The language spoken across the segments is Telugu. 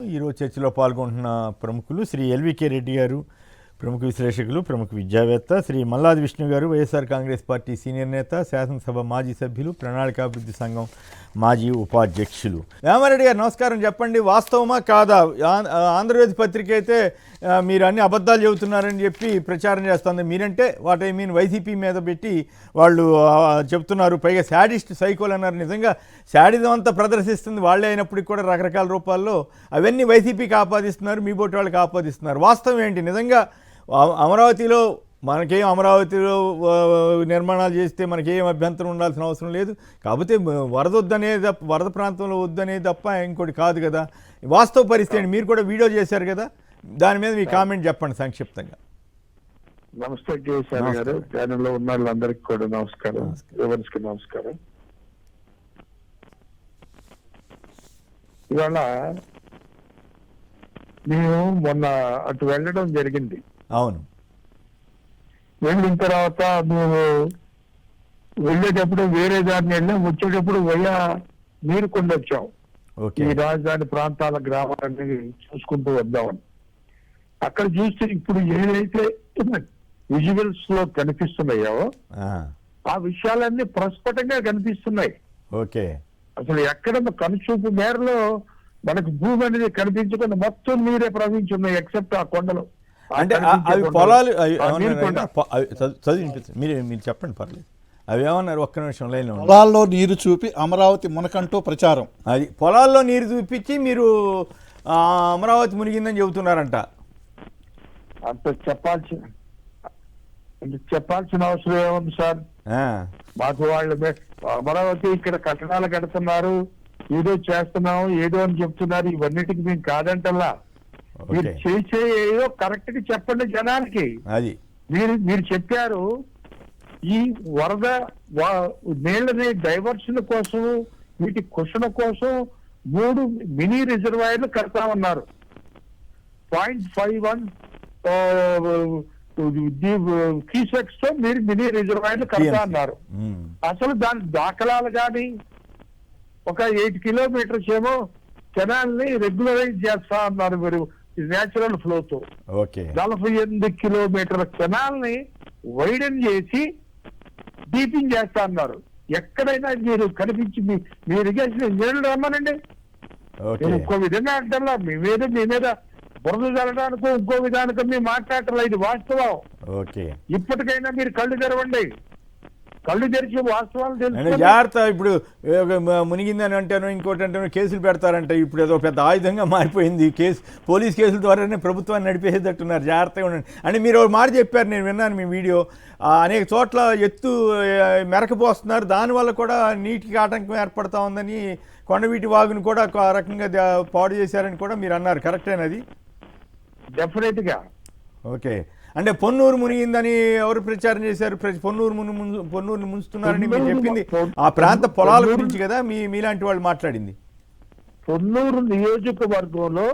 ఈరోజు చర్చలో పాల్గొంటున్న ప్రముఖులు శ్రీ ఎల్వికే రెడ్డి గారు, ప్రముఖ విశ్లేషకులు, ప్రముఖ విద్యావేత్త, శ్రీ మల్లాది విష్ణు గారు, వైఎస్ఆర్ కాంగ్రెస్ పార్టీ సీనియర్ నేత, శాసనసభ మాజీ సభ్యులు, ప్రణాళికాభివృద్ధి సంఘం మాజీ ఉపాధ్యక్షులు. రామారెడ్డి గారు నమస్కారం. చెప్పండి, వాస్తవమా కాదా? ఆంధ్రజ్యోతి పత్రిక అయితే మీరు అన్ని అబద్ధాలు చెబుతున్నారని చెప్పి ప్రచారం చేస్తుంది. మీరంటే వాట్ ఐ మీన్ వైసీపీ మీద పెట్టి వాళ్ళు చెప్తున్నారు. పైగా శాడిస్ట్ సైకోలు అన్నారు. నిజంగా శాడిజం అంతా ప్రదర్శిస్తుంది వాళ్ళే అయినప్పటికీ కూడా రకరకాల రూపాల్లో అవన్నీ వైసీపీకి ఆపాదిస్తున్నారు, మీ బోటి వాళ్ళకి ఆపాదిస్తున్నారు. వాస్తవం ఏంటి? నిజంగా అమరావతిలో మనకేం అమరావతిలో నిర్మాణాలు చేస్తే మనకేం అభ్యంతరం ఉండాల్సిన అవసరం లేదు. కాకపోతే వరద వద్దనేది తప్ప, వరద ప్రాంతంలో వద్దనేది తప్ప ఇంకోటి కాదు కదా. వాస్తవ పరిస్థితి మీరు కూడా వీడియో చేశారు కదా, దాని మీద మీ కామెంట్ చెప్పండి సంక్షిప్తంగా. నమస్తే కేసీఆర్ గారు, ప్యానెల్లో ఉన్న వాళ్ళందరికీ కూడా నమస్కారం, ఎవరికి నమస్కారం. ఇవాళ మేము మొన్న అటు వెళ్ళడం జరిగింది. అవును, వెళ్ళిన తర్వాత మేము వెళ్ళేటప్పుడు వేరే దారిని వెళ్ళాం, వచ్చేటప్పుడు నీరుకొండ వచ్చాం. ఈ రాజధాని ప్రాంతాల గ్రామాలన్నీ చూసుకుంటూ వద్దామని. అక్కడ చూస్తే ఇప్పుడు ఏదైతే విజువల్స్ లో కనిపిస్తున్నాయో ఆ విషయాలన్నీ ప్రస్ఫుటంగా కనిపిస్తున్నాయి. ఓకే, అసలు ఎక్కడ కనుచూపు మేరలో మనకు భూమి అనేది కనిపించకుండా మొత్తం నీరే ప్రవహించున్నాయి, ఎక్సెప్ట్ ఆ కొండలు. అంటే అవి పొలాలు మీరు చెప్పండి, పర్లేదు. అవి ఏమన్నారు? ఒక్క నిమిషం లైన్లో. పొలాల్లో నీరు చూపి అమరావతి మునకంటూ ప్రచారం. అది పొలాల్లో నీరు చూపించి మీరు అమరావతి మునిగిందని చెబుతున్నారంట. అంత చెప్పాల్సిన అవసరం ఏముంది సార్? మాకు వాళ్ళు అమరావతి ఇక్కడ కట్టడాలు కడుతున్నారు, ఏదో చేస్తున్నాం, ఏదో అని చెప్తున్నారు. ఇవన్నిటికి మేము కాదంటల్లా. మీరు చేసే ఏదో కరెక్ట్ గా చెప్పండి జనానికి. అది మీరు చెప్పారు, ఈ వరద నీళ్ళని డైవర్షన్ కోసం, వీటి కుషణ కోసం 3 మినీ రిజర్వాయర్లు కడతామన్నారు. 0.51 క్యూసెక్స్ తో మీరు మినీ రిజర్వాయర్లు కడతా అన్నారు. అసలు దాని దాఖలాలు కానీ, ఒక 8 కిలోమీటర్స్ ఏమో కెనాల్ ని రెగ్యులరైజ్ చేస్తా అన్నారు మీరు నేచురల్ ఫ్లో తో. 48 కిలోమీటర్ల కెనాల్ ని వైడెన్ చేసి డీపింగ్ చేస్తా అన్నారు. ఎక్కడైనా మీరు కనిపించి మీ ఇరిగేషన్ ఇంజనీర్లు రమ్మనండి. ఇంకో విధంగా అంటారా? మీ మీద బురద జరగడానికి ఇంకో విధానికి మేము మాట్లాడటం. ఇది వాస్తవం. ఇప్పటికైనా మీరు కళ్ళు తెరవండి, కళ్ళు తెరిచి వాస్తవాలు తెలుసు. జాగ్రత్త. ఇప్పుడు మునిగిందని అంటాను, ఇంకోటి అంటాను, కేసులు పెడతారంట. ఇప్పుడు ఏదో పెద్ద ఆయుధంగా మారిపోయింది. పోలీస్ కేసుల ద్వారానే ప్రభుత్వాన్ని నడిపేసేటట్టున్నారు. జాగ్రత్తగా ఉండండి. అంటే మీరు ఒక మాట చెప్పారు, నేను విన్నాను మీ వీడియో. అనేక చోట్ల ఎత్తు మెరకపోస్తున్నారు, దానివల్ల కూడా నీటికి ఆటంకం ఏర్పడతా ఉందని, కొండవీటి వాగును కూడా ఒక రకంగా పాడు చేశారని కూడా మీరు అన్నారు. కరెక్టేనది? డెఫినెట్ గా. ఓకే. అంటే పొన్నూరు మునిగిందని ఎవరు ప్రచారం చేశారు? పొన్నూరుని ముంచుతున్నారని మీరు చెప్పింది ఆ ప్రాంత పొలాల గురించి కదా మీలాంటి వాళ్ళు మాట్లాడింది. పొన్నూరు నియోజకవర్గంలో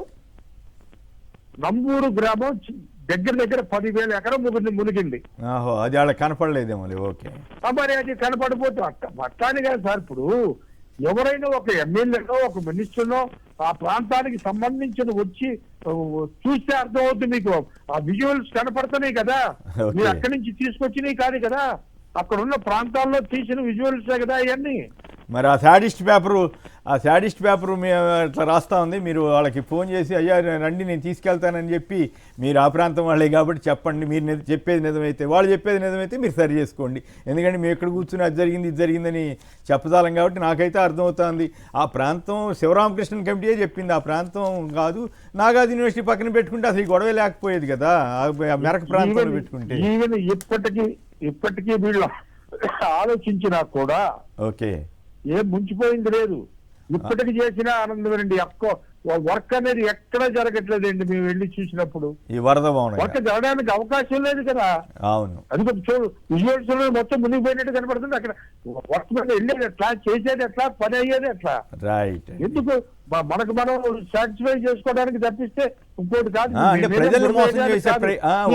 నంబూరు గ్రామం దగ్గర 10,000 ఎకరం మునిగింది. అది వాళ్ళకి కనపడలేదేమో. ఓకే, మరి అది కనపడిపోతే అట్టాని కాదు సార్. ఇప్పుడు ఎవరైనా ఒక ఎమ్మెల్యేనో ఒక మినిస్టర్నో ఆ ప్రాంతానికి సంబంధించిన వచ్చి చూస్తే అర్థమవుతుంది. మీకు ఆ విజువల్స్ కనపడుతున్నాయి కదా, మీరు అక్కడి నుంచి తీసుకొచ్చినవి కాదు కదా, అక్కడ ఉన్న ప్రాంతాల్లో తీసిన విజువల్సే కదా ఇవన్నీ. మరి ఆ శాడిస్ట్ పేపరు అట్లా రాస్తా ఉంది. మీరు వాళ్ళకి ఫోన్ చేసి, అయ్యా రండి నేను తీసుకెళ్తానని చెప్పి, మీరు ఆ ప్రాంతం వాళ్ళే కాబట్టి చెప్పండి. మీరు చెప్పేది నిజమైతే, వాళ్ళు చెప్పేది నిజమైతే మీరు సరి చేసుకోండి. ఎందుకంటే మేము ఎక్కడ కూర్చుని అది జరిగింది ఇది జరిగిందని చెప్పదాలం కాబట్టి నాకైతే అర్థమవుతుంది. ఆ ప్రాంతం శివరామకృష్ణన్ కమిటీయే చెప్పింది, ఆ ప్రాంతం కాదు. నాగార్జున యూనివర్సిటీ పక్కన పెట్టుకుంటే అసలు ఈ గొడవ లేకపోయేది కదా, మెరక ప్రాంతంలో పెట్టుకుంటే. ఇప్పటికీ వీళ్ళు ఆలోచించినా కూడా ఓకే ఏం ముంచిపోయింది లేదు. ఇప్పటికి చేసిన ఆనందమేనండి. వర్క్ అనేది ఎక్కడ జరగట్లేదండి. మేము వెళ్ళి చూసినప్పుడు ఈ వరద వర్క్ జరగడానికి అవకాశం లేదు కదా. అవును, అది చూడు, విజువల్స్ మొత్తం మునిగిపోయినట్టు కనపడుతుంది. అక్కడ వర్క్ మీద వెళ్ళేది ఎట్లా, చేసేది ఎట్లా, పని అయ్యేది ఎట్లా? రైట్. ఎందుకు మనకు మనం సాటిస్ఫై చేసుకోవడానికి తప్పిస్తే ఇంకోటి కాదు. అంటే ప్రజల్ని మోసం చేసే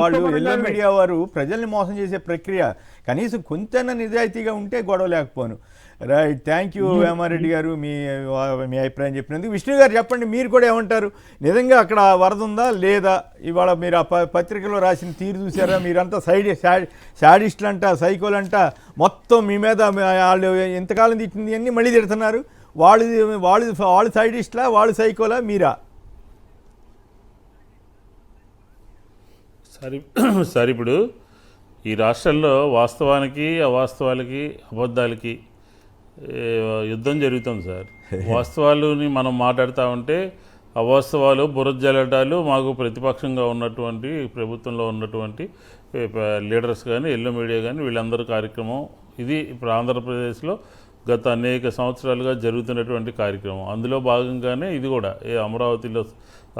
వాళ్ళు ఎల్లో మీడియా వారు ప్రజల్ని మోసం చేసే ప్రక్రియ కనీసం కొంచెం నిజాయితీగా ఉంటే గొడవ లేకపోను. రైట్, థ్యాంక్ యూ వేమారెడ్డి గారు మీ అభిప్రాయం చెప్పినందుకు. విష్ణు గారు చెప్పండి, మీరు కూడా ఏమంటారు? నిజంగా అక్కడ వరద ఉందా లేదా? ఇవాళ మీరు ఆ పత్రికలో రాసిన తీరు చూసారా? మీరంతా శాడిస్టులంట, సైకోలంట, మొత్తం మీ మీద వాళ్ళు ఎంతకాలం తిట్టింది అన్నీ మళ్ళీ తిడుతున్నారు. వాళ్ళు సైడిస్ట్లా, వాళ్ళు సైకోలా, మీరా? సరే ఇప్పుడు ఈ రాష్ట్రంలో వాస్తవానికి, అవాస్తవాలకి, అబద్ధాలకి యుద్ధం జరుగుతుంది సార్. వాస్తవాలని మనం మాట్లాడుతూ ఉంటే అవాస్తవాలు, బురజల్లటాలు మాకు ప్రతిపక్షంగా ఉన్నటువంటి, ప్రభుత్వంలో ఉన్నటువంటి లీడర్స్ కానీ, ఎల్లో మీడియా కానీ వీళ్ళందరూ కార్యక్రమం ఇది. ఇప్పుడు ఆంధ్రప్రదేశ్లో గత అనేక సంవత్సరాలుగా జరుగుతున్నటువంటి కార్యక్రమం. అందులో భాగంగానే ఇది కూడా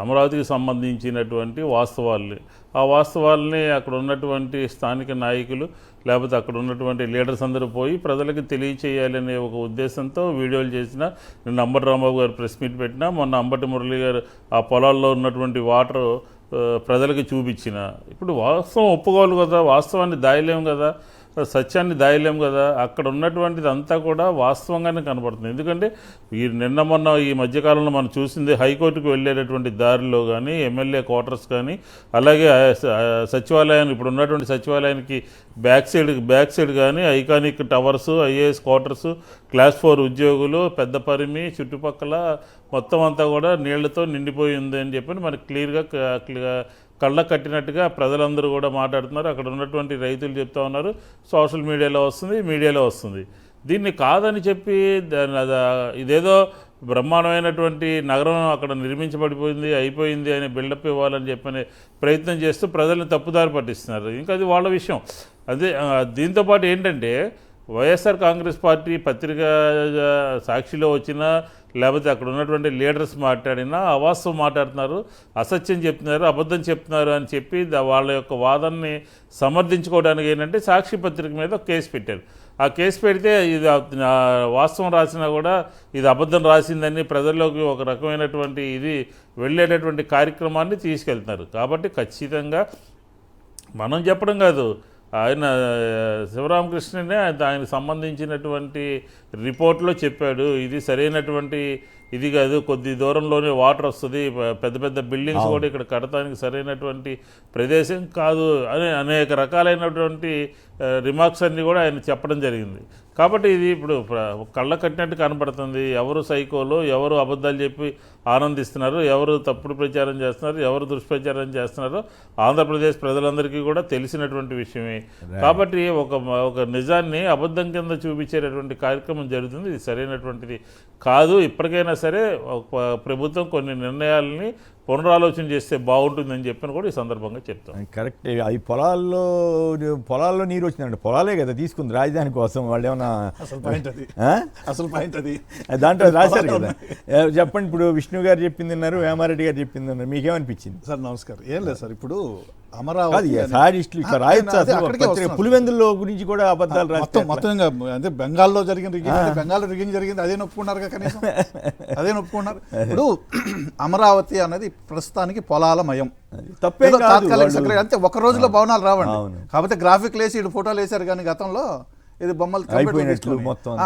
అమరావతికి సంబంధించినటువంటి వాస్తవాల్ని, ఆ వాస్తవాల్ని అక్కడ ఉన్నటువంటి స్థానిక నాయకులు లేకపోతే అక్కడ ఉన్నటువంటి లీడర్స్ అందరూ పోయి ప్రజలకు తెలియచేయాలనే ఒక ఉద్దేశంతో వీడియోలు చేసిన. నిన్న అంబటి రాంబాబు గారు ప్రెస్ మీట్ పెట్టినా, మొన్న అంబటి మురళి గారు ఆ పొలాల్లో ఉన్నటువంటి వాటర్ ప్రజలకి చూపించిన. ఇప్పుడు వాస్తవం ఒప్పుకోవాలి కదా, వాస్తవాన్ని దాయలేము కదా, సత్యాన్ని దాయలేం కదా. అక్కడ ఉన్నటువంటిది అంతా కూడా వాస్తవంగానే కనబడుతుంది. ఎందుకంటే నిన్న మొన్న ఈ మధ్యకాలంలో మనం చూసింది హైకోర్టుకు వెళ్ళేటటువంటి దారిలో కానీ, ఎమ్మెల్యే క్వార్టర్స్ కానీ, అలాగే సచివాలయాన్ని, ఇప్పుడు ఉన్నటువంటి సచివాలయానికి బ్యాక్ సైడ్ కానీ iconic towers, IAS quarters, class 4 ఉద్యోగులు, పెద్ద పరిమి చుట్టుపక్కల మొత్తం అంతా కూడా నీళ్లతో నిండిపోయి ఉంది అని చెప్పి మనకి క్లియర్గా కళ్ళ కట్టినట్టుగా ప్రజలందరూ కూడా మాట్లాడుతున్నారు. అక్కడ ఉన్నటువంటి రైతులు చెప్తా ఉన్నారు, సోషల్ మీడియాలో వస్తుంది, మీడియాలో వస్తుంది. దీన్ని కాదని చెప్పి ఇదేదో బ్రహ్మాండమైనటువంటి నగరం అక్కడ నిర్మించబడిపోయింది, అయిపోయింది అని బిల్డప్ ఇవ్వాలని చెప్పనే ప్రయత్నం చేస్తూ ప్రజల్ని తప్పుదారి పట్టిస్తున్నారు. ఇంకా అది వాళ్ళ విషయం. అదే దీంతోపాటు ఏంటంటే వైఎస్ఆర్ కాంగ్రెస్ పార్టీ పత్రిక సాక్షిలో వచ్చినా లేకపోతే అక్కడ ఉన్నటువంటి లీడర్స్ మాట్లాడినా అవాస్తవం మాట్లాడుతున్నారు, అసత్యం చెప్తున్నారు, అబద్ధం చెప్తున్నారు అని చెప్పి వాళ్ళ యొక్క వాదనని సమర్థించుకోవడానికి ఏంటంటే సాక్షి పత్రిక మీద ఒక కేసు పెట్టారు. ఆ కేసు పెడితే ఇది వాస్తవం రాసినా కూడా ఇది అబద్ధం రాసిందని ప్రజల్లోకి ఒక రకమైనటువంటి ఇది వెళ్ళేటటువంటి కార్యక్రమాన్ని తీసుకెళ్తున్నారు. కాబట్టి ఖచ్చితంగా మనం చెప్పడం కాదు, ఆయన శివరామకృష్ణనే ఆయన సంబంధించినటువంటి రిపోర్ట్లో చెప్పాడు, ఇది సరైనటువంటి ఇది కాదు, కొద్ది దూరంలోనే వాటర్ వస్తుంది, పెద్ద పెద్ద బిల్డింగ్స్ కూడా ఇక్కడ కడటానికి సరైనటువంటి ప్రదేశం కాదు అని అనేక రకాలైనటువంటి రిమార్క్స్ అన్నీ కూడా ఆయన చెప్పడం జరిగింది. కాబట్టి ఇది ఇప్పుడు కళ్ళ కట్టినట్టు కనబడుతుంది. ఎవరు సైకోలో, ఎవరు అబద్ధాలు చెప్పి ఆనందిస్తున్నారు, ఎవరు తప్పుడు ప్రచారం చేస్తున్నారు, ఎవరు దుష్ప్రచారం చేస్తున్నారో ఆంధ్రప్రదేశ్ ప్రజలందరికీ కూడా తెలిసినటువంటి విషయమే. కాబట్టి ఒక నిజాన్ని అబద్ధం కింద చూపించేటటువంటి కార్యక్రమం జరుగుతుంది. ఇది సరైనటువంటిది కాదు. ఇప్పటికైనా సరే ప్రభుత్వం కొన్ని నిర్ణయాలని పునరాలోచన చేస్తే బాగుంటుందని చెప్పని కూడా ఈ సందర్భంగా చెప్తాం. కరెక్ట్. అవి పొలాల్లో నీరు వచ్చిందండి, పొలాలే కదా తీసుకుంది రాజధాని కోసం. వాళ్ళు ఏమన్నా అసలు పాయింట్ అది దాంట్లో రాశారు కదా. చెప్పండి, ఇప్పుడు విష్ణు గారు చెప్పింది అన్నారు, వేమారెడ్డి గారు చెప్పింది అన్నారు, మీకేమనిపించింది? సార్ నమస్కారం. ఏం లేదు సార్, ఇప్పుడు అమరావతి పులివెందుల్లో గురించి కూడా అబద్ధాలు మొత్తంగా అంటే బెంగాల్లో రిగింగ్ జరిగింది అదే నొప్పుకున్నారు కనీసం, అదే నొప్పుకున్నారు. ఇప్పుడు అమరావతి అనేది ప్రస్తుతానికి పొలాలమయం, అంతే. ఒక రోజులో భవనాలు రావండి, కాకపోతే గ్రాఫిక్లు వేసి ఇటు ఫోటోలు వేశారు. కానీ గతంలో ఇది బొమ్మలు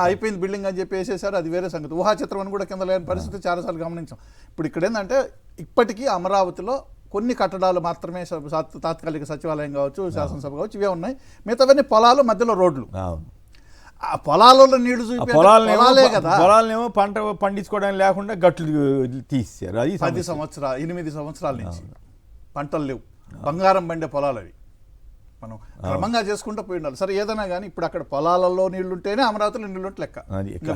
అయిపోయింది బిల్డింగ్ అని చెప్పి వేసేసారు, అది వేరే సంగతి. ఊహా చిత్రం అని కూడా కింద లేని పరిస్థితి చాలాసార్లు గమనించాం. ఇప్పుడు ఇక్కడ ఏంటంటే ఇప్పటికీ అమరావతిలో కొన్ని కట్టడాలు మాత్రమే, తాత్కాలిక సచివాలయం కావచ్చు, శాసనసభ కావచ్చు, ఇవే ఉన్నాయి. మిగతావన్నీ పొలాలు, మధ్యలో రోడ్లు. ఆ పొలాలలో నీళ్లు చూపి పొలాలే కదా, పొలాలనేమో పంట పండించుకోవడానికి లేకుండా గట్లు తీసేశారు. అది 8 సంవత్సరాల నుంచి పంటలు లేవు, బంగారం పండే పొలాలు అవి. మనం క్రమంగా చేసుకుంటూ పోయి ఉండాలి. సరే ఏదైనా కానీ ఇప్పుడు అక్కడ పొలాలలో నీళ్లుంటేనే అమరావతిలో నీళ్లుంటే లెక్క,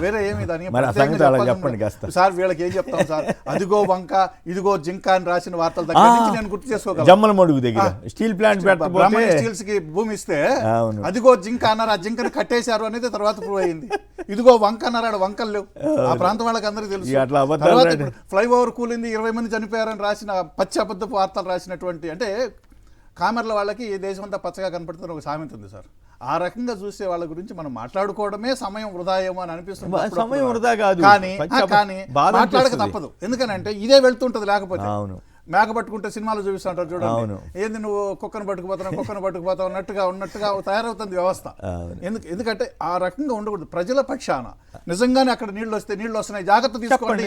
వేరే ఏమి దానికి. సార్ వీళ్ళకి ఏం చెప్తాం సార్, అదిగో వంక ఇదిగో జింక అని రాసిన వార్తల దగ్గర నుంచి నేను గుర్తు చేసుకోగలను. జమ్మలమడుగు దగ్గర స్టీల్ ప్లాంట్ స్టీల్స్ కి భూమి ఇస్తే అదిగో జింక అన్నారు, ఆ జింకను కట్టేశారు అనేది తర్వాత ప్రూవ్ అయింది. ఇదిగో వంక అన్నారు, ఆడ వంకలు లేవు. ఆ ప్రాంతం వాళ్ళకి అందరికీ తెలుసు. తర్వాత ఫ్లైఓవర్ కూలింది, 20 మంది చనిపోయారని రాసిన పచ్చి అబద్ధపు వార్తలు రాసినటువంటి, అంటే కామెర్ల వాళ్ళకి ఈ దేశం అంతా పచ్చగా కనపడుతున్న ఒక సామెత ఉంది సార్. ఆ రకంగా చూసే వాళ్ళ గురించి మనం మాట్లాడుకోవడమే సమయం వృధా ఏమో అని అనిపిస్తుంది. సమయం వృధా కాదు, కానీ మాట్లాడక తప్పదు. ఎందుకనంటే ఇదే వెళ్తుంటది. లేకపోతే మేక పట్టుకుంటే సినిమాలో చూపిస్తుంటారు అవును. చూడండి, ఏంది నువ్వు కుక్కను పట్టుకుపోతావు ఉన్నట్టుగా తయారవుతుంది వ్యవస్థ. ఎందుకంటే ఆ రకంగా ఉండకూడదు. ప్రజల పక్షాన నిజంగానే అక్కడ నీళ్లు వస్తున్నాయి, జాగ్రత్త తీసుకోండి,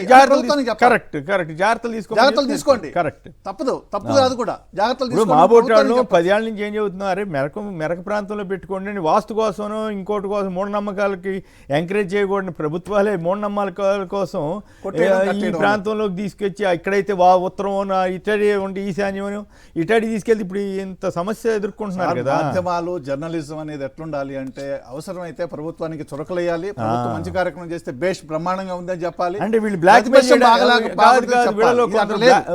కరెక్ట్ కరెక్ట్ జాగ్రత్తలు తీసుకోండి. కరెక్ట్, తప్పు కాదు కూడా, జాగ్రత్తలు ఇప్పుడు మా బోటాళ్ళు 10 ఏళ్ళ నుంచి ఏం చెబుతున్నారు, మెరక ప్రాంతంలో పెట్టుకోండి అని, వాస్తు కోసమో ఇంకోటి కోసం మూఢనమ్మకాలకి ఎంకరేజ్ చేయకూడని ప్రభుత్వాలే మూఢనమ్మకాల కోసం ఈ ప్రాంతంలోకి తీసుకొచ్చి ఇక్కడైతే ఉత్తరం ఇటడీ ఉండి ఈశాన్యం ఇటడీ తీసుకెళ్తే ఇప్పుడు ఇంత సమస్య ఎదుర్కొంటున్నారు కదా. మాధ్యమాలు జర్నలిజం అనేది ఎట్లుండాలి అంటే, అవసరమైతే ప్రభుత్వానికి చురకలేయాలి, ప్రభుత్వం మంచి కార్యక్రమం చేస్తే బేష్ బ్రహ్మాండంగా ఉందని చెప్పాలి. అంటే వీళ్ళు బ్లాక్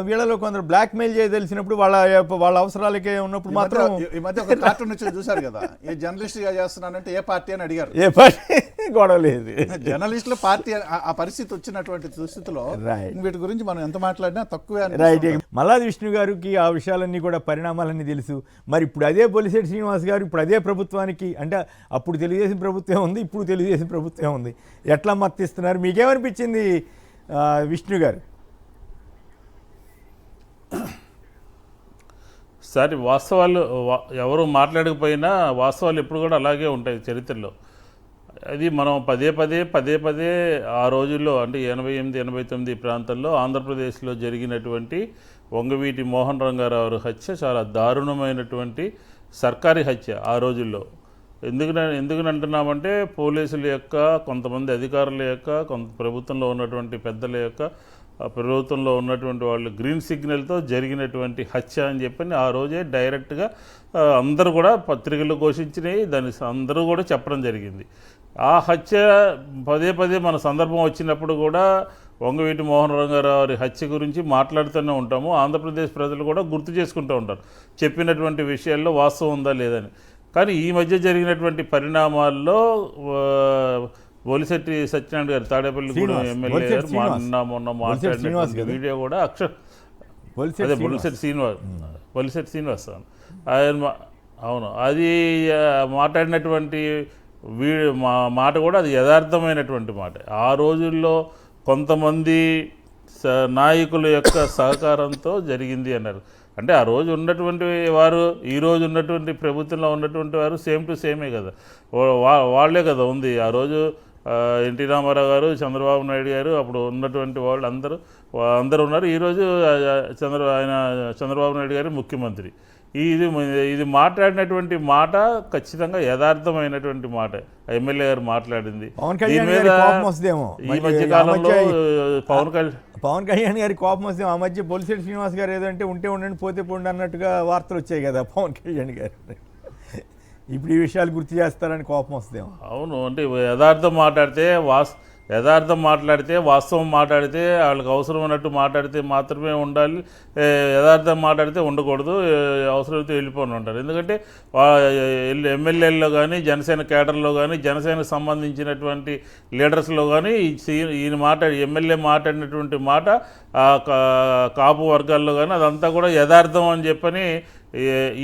వీళ్ళలో కొందరు బ్లాక్ మెయిల్ చేయదలిసినప్పుడు వాళ్ళ అవసరాలకే ఉన్నప్పుడు మాత్రం. ఈ మధ్య ఒక కార్టూన్ వచ్చి చూసారు కదా, ఏ జర్నలిస్ట్ గా చేస్తున్నానంటే ఏ పార్టీ అని అడిగారు, ఏ పార్టీ గొడవ లేదు, జర్నలిస్టుల పార్టీ. ఆ పరిస్థితి వచ్చినటువంటి దుస్థితిలో వీటి గురించి మనం ఎంత మాట్లాడినా తక్కువే. రైట్. మల్లాది విష్ణు గారికి ఆ విషయాలన్నీ కూడా పరిణామాలన్నీ తెలుసు. మరి ఇప్పుడు అదే బొలిశెట్టి శ్రీనివాస్ గారు ఇప్పుడు అదే ప్రభుత్వానికి, అంటే అప్పుడు తెలుగుదేశం ప్రభుత్వం ఉంది, ఇప్పుడు తెలుగుదేశం ప్రభుత్వం ఉంది, ఎట్లా మద్దతిస్తున్నారు? మీకేమనిపించింది విష్ణు గారు? సరే, వాస్తవాలు ఎవరు మాట్లాడకపోయినా వాస్తవాలు ఎప్పుడు కూడా అలాగే ఉంటాయి చరిత్రలో. అది మనం పదే పదే ఆ రోజుల్లో, అంటే 88, 89 ప్రాంతంలో ఆంధ్రప్రదేశ్లో జరిగినటువంటి వంగవీటి మోహన్ రంగారావు హత్య చాలా దారుణమైనటువంటి సర్కారీ హత్య ఆ రోజుల్లో. ఎందుకని అంటున్నామంటే, పోలీసుల యొక్క, కొంతమంది అధికారుల యొక్క, ప్రభుత్వంలో ఉన్నటువంటి పెద్దల యొక్క, ప్రభుత్వంలో ఉన్నటువంటి వాళ్ళు గ్రీన్ సిగ్నల్తో జరిగినటువంటి హత్య అని చెప్పని ఆ రోజే డైరెక్ట్గా అందరూ కూడా పత్రికల్లో ఘోషించినాయి, దాన్ని అందరూ కూడా చెప్పడం జరిగింది. ఆ హత్య పదే మన సందర్భం వచ్చినప్పుడు కూడా వంగవీటి మోహన్ రంగారావు హత్య గురించి మాట్లాడుతూనే ఉంటాము. ఆంధ్రప్రదేశ్ ప్రజలు కూడా గుర్తు చేసుకుంటూ ఉంటారు చెప్పినటువంటి విషయాల్లో వాస్తవం ఉందా లేదని. కానీ ఈ మధ్య జరిగినటువంటి పరిణామాల్లో బొలిశెట్టి సత్యనారాయణ గారు, తాడేపల్లిగూడెం ఎమ్మెల్యే గారు మొన్న మాట్లాడిన వీడియో కూడా బొలిశెట్టి శ్రీనివాస్ ఆయన, అవును, అది మాట్లాడినటువంటి మాట కూడా అది యథార్థమైనటువంటి మాట. ఆ రోజుల్లో కొంతమంది నాయకుల యొక్క సహకారంతో జరిగింది అన్నారు. అంటే ఆ రోజు ఉన్నటువంటి వారు, ఈ రోజు ఉన్నటువంటి ప్రభుత్వంలో ఉన్నటువంటి వారు సేమ్ టు సేమే కదా, వాళ్ళే కదా ఉంది. ఆ రోజు ఎన్టీ రామారావు గారు, చంద్రబాబు నాయుడు గారు, అప్పుడు ఉన్నటువంటి వాళ్ళు అందరూ ఉన్నారు. ఈరోజు చంద్రబాబు నాయుడు గారు ముఖ్యమంత్రి. ఇది మాట్లాడినటువంటి మాట ఖచ్చితంగా యథార్థమైనటువంటి మాట ఎమ్మెల్యే గారు మాట్లాడింది. దీని మీద ఈ మధ్య కాలంలో పవన్ కళ్యాణ్ గారి కోపం వస్తే ఆ మధ్య బొలిశెట్టి శ్రీనివాస్ గారు ఏదంటే ఉంటే ఉండండి పోతే పోండి అన్నట్టుగా వార్తలు వచ్చాయి కదా పవన్ కళ్యాణ్ గారు. ఇప్పుడు ఈ విషయాలు గుర్తు చేస్తారని కోపం వస్తేమో. అవును, అంటే యథార్థం మాట్లాడితే వాస్తవం మాట్లాడితే వాళ్ళకి అవసరం అన్నట్టు మాట్లాడితే మాత్రమే ఉండాలి, యథార్థం మాట్లాడితే ఉండకూడదు, అవసరమైతే వెళ్ళిపోని ఉంటారు. ఎందుకంటే ఎమ్మెల్యేల్లో కానీ, జనసేన కేడర్లో కానీ, జనసేనకు సంబంధించినటువంటి లీడర్స్లో కానీ ఎమ్మెల్యే మాట్లాడినటువంటి మాట కాపు వర్గాల్లో కానీ అదంతా కూడా యథార్థం అని చెప్పని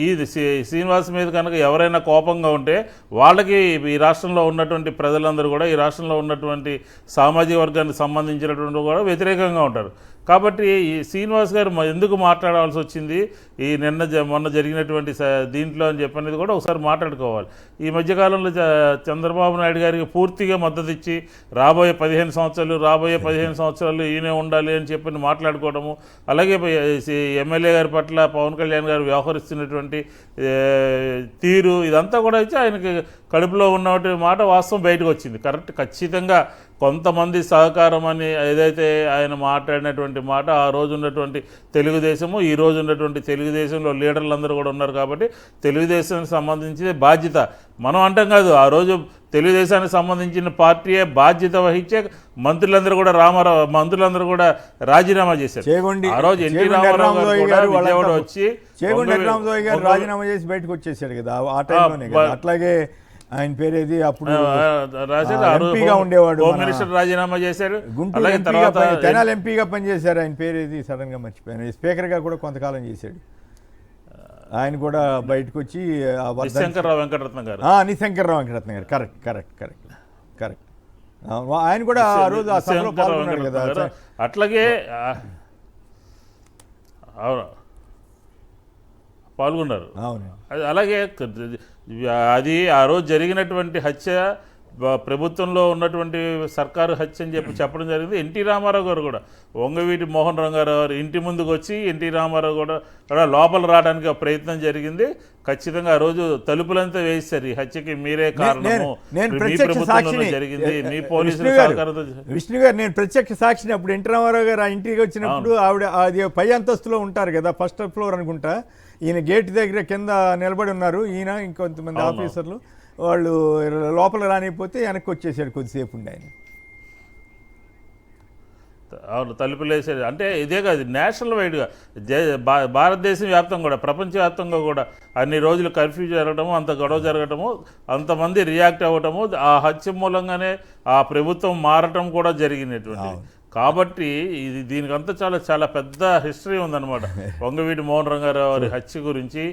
ఇది శ్రీనివాస్ మీద కనుక ఎవరైనా కోపంగా ఉంటే వాళ్ళకి ఈ రాష్ట్రంలో ఉన్నటువంటి ప్రజలందరూ కూడా, ఈ రాష్ట్రంలో ఉన్నటువంటి సామాజిక వర్గానికి సంబంధించినటువంటి కూడా వ్యతిరేకంగా ఉంటారు. కాబట్టి ఈ శ్రీనివాస్ గారు ఎందుకు మాట్లాడాల్సి వచ్చింది ఈ మొన్న జరిగినటువంటి దీంట్లో అని చెప్పనేది కూడా ఒకసారి మాట్లాడుకోవాలి. ఈ మధ్యకాలంలో చంద్రబాబు నాయుడు గారికి పూర్తిగా మద్దతు ఇచ్చి రాబోయే 15 సంవత్సరాలు ఈయనే ఉండాలి అని చెప్పి మాట్లాడుకోవడము, అలాగే ఎమ్మెల్యే గారి పట్ల పవన్ కళ్యాణ్ గారు వ్యవహరిస్తున్నటువంటి తీరు, ఇదంతా కూడా వచ్చి ఆయనకి కడుపులో ఉన్నటువంటి మాట వాస్తవం బయటకు వచ్చింది. ఖచ్చితంగా కొంతమంది సహకారం అని ఏదైతే ఆయన మాట్లాడినటువంటి మాట, ఆ రోజు ఉన్నటువంటి తెలుగుదేశము, ఈ రోజు ఉన్నటువంటి తెలుగుదేశంలో లీడర్లందరూ కూడా ఉన్నారు. కాబట్టి తెలుగుదేశానికి సంబంధించిన బాధ్యత మనం అంటాం కాదు, ఆ రోజు తెలుగుదేశానికి సంబంధించిన పార్టీయే బాధ్యత వహించే మంత్రులందరూ కూడా రాజీనామా చేశారు. ఆ రోజు ఎన్టీ రామారావు గారు విజయవాడ వచ్చి రాజీనామా చేసి బయటకు వచ్చేసాడు కదా ఆ టైంలోనే. అట్లాగే ఆయన పేరేది అప్పుడు ఎంపీగా ఉండేవాడు, హోమ్ మినిస్టర్ రాజీనామా చేశారు. అలాగే తర్వాత తెనాలి ఎంపీగా పనిచేశారు. ఆయన పేరేది సడన్ గా మర్చిపోయాను. స్పీకర్ గా కూడా కొంతకాలం చేశాడు. ఆయన కూడా బయటకు వచ్చి నిశంకర్రావు వెంకటరత్నం గారు. కరెక్ట్. ఆయన కూడా ఆ రోజు ఆ సభలో పాల్గొన్నాడు కదా. అట్లాగే అవును, పాల్గొన్నారు. అవును. అది అలాగే అది ఆ రోజు జరిగినటువంటి హత్య ప్రభుత్వంలో ఉన్నటువంటి సర్కారు హత్య అని చెప్పడం జరిగింది. ఎన్టీ రామారావు గారు కూడా, వంగవీటి మోహన్ రంగారావు గారు ఇంటి ముందుకు వచ్చి ఎన్టీ రామారావు కూడా లోపల రావడానికి ప్రయత్నం జరిగింది. ఖచ్చితంగా ఆ రోజు తలుపులంతా వేశారు, ఈ హత్యకి మీరే కారణము, మీ ప్రభుత్వంలో జరిగింది, మీ పోలీసుల సహకారంతో. విష్ణు గారు, నేను ప్రత్యక్ష సాక్షిని. అప్పుడు ఎన్టీ రామారావు గారు ఆ ఇంటికి వచ్చినప్పుడు ఆవిడ అది పై అంతస్తులో ఉంటారు కదా, ఫస్ట్ ఫ్లోర్ అనుకుంటా, ఈయన గేట్ దగ్గర కింద నిలబడి ఉన్నారు, ఈయన ఇంకొంతమంది ఆఫీసర్లు. వాళ్ళు లోపల రానిపోతే వెనక్కి వచ్చేసాడు, కొద్దిసేపు ఉండి ఆయన. అవును, తలుపులు వేసేది. అంటే ఇదే కాదు, నేషనల్ వైడ్గా భారతదేశం వ్యాప్తంగా కూడా, ప్రపంచవ్యాప్తంగా కూడా అన్ని రోజులు కర్ఫ్యూ జరగటము, అంత గొడవ జరగటము, అంతమంది రియాక్ట్ అవ్వటము, ఆ హత్య మూలంగానే ఆ ప్రభుత్వం మారటం కూడా జరిగినటువంటి. కాబట్టి ఇది దీనికంతా చాలా చాలా పెద్ద హిస్టరీ ఉందన్నమాట, వంగవీటి మోహన్ రంగారావు గారి హత్య గురించి,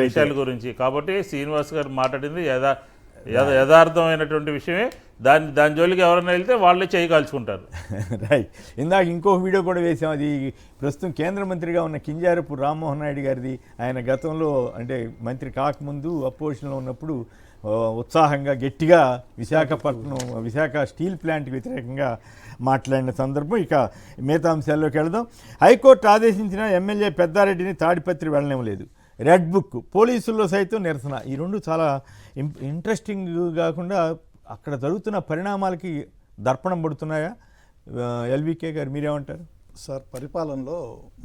విషయాల గురించి. కాబట్టి శ్రీనివాస్ గారు మాట్లాడింది యథార్థమైనటువంటి విషయమే. దాని జోలికి ఎవరైనా వెళ్తే వాళ్ళే చేయి కాల్చుకుంటారు. రైట్. ఇందాక ఇంకొక వీడియో కూడా వేసాం, అది ప్రస్తుతం కేంద్ర మంత్రిగా ఉన్న కింజారపు రామ్మోహన్ నాయుడు గారిది. ఆయన గతంలో అంటే మంత్రి కాకముందు అపోజిషన్లో ఉన్నప్పుడు ఉత్సాహంగా గట్టిగా విశాఖ స్టీల్ ప్లాంట్కి వ్యతిరేకంగా మాట్లాడిన సందర్భం. ఇక మిగతా అంశాల్లోకి వెళదాం. హైకోర్టు ఆదేశించిన ఎమ్మెల్యే పెద్దారెడ్డిని తాడిపత్రి వెళ్ళనివ్వలేదు. రెడ్ బుక్, పోలీసుల్లో సైతం నిరసన. ఈ రెండు చాలా ఇంట్రెస్టింగ్ కాకుండా అక్కడ జరుగుతున్న పరిణామాలకి దర్పణం పడుతున్నాయా? ఎల్వికే గారు మీరేమంటారు? సార్, పరిపాలనలో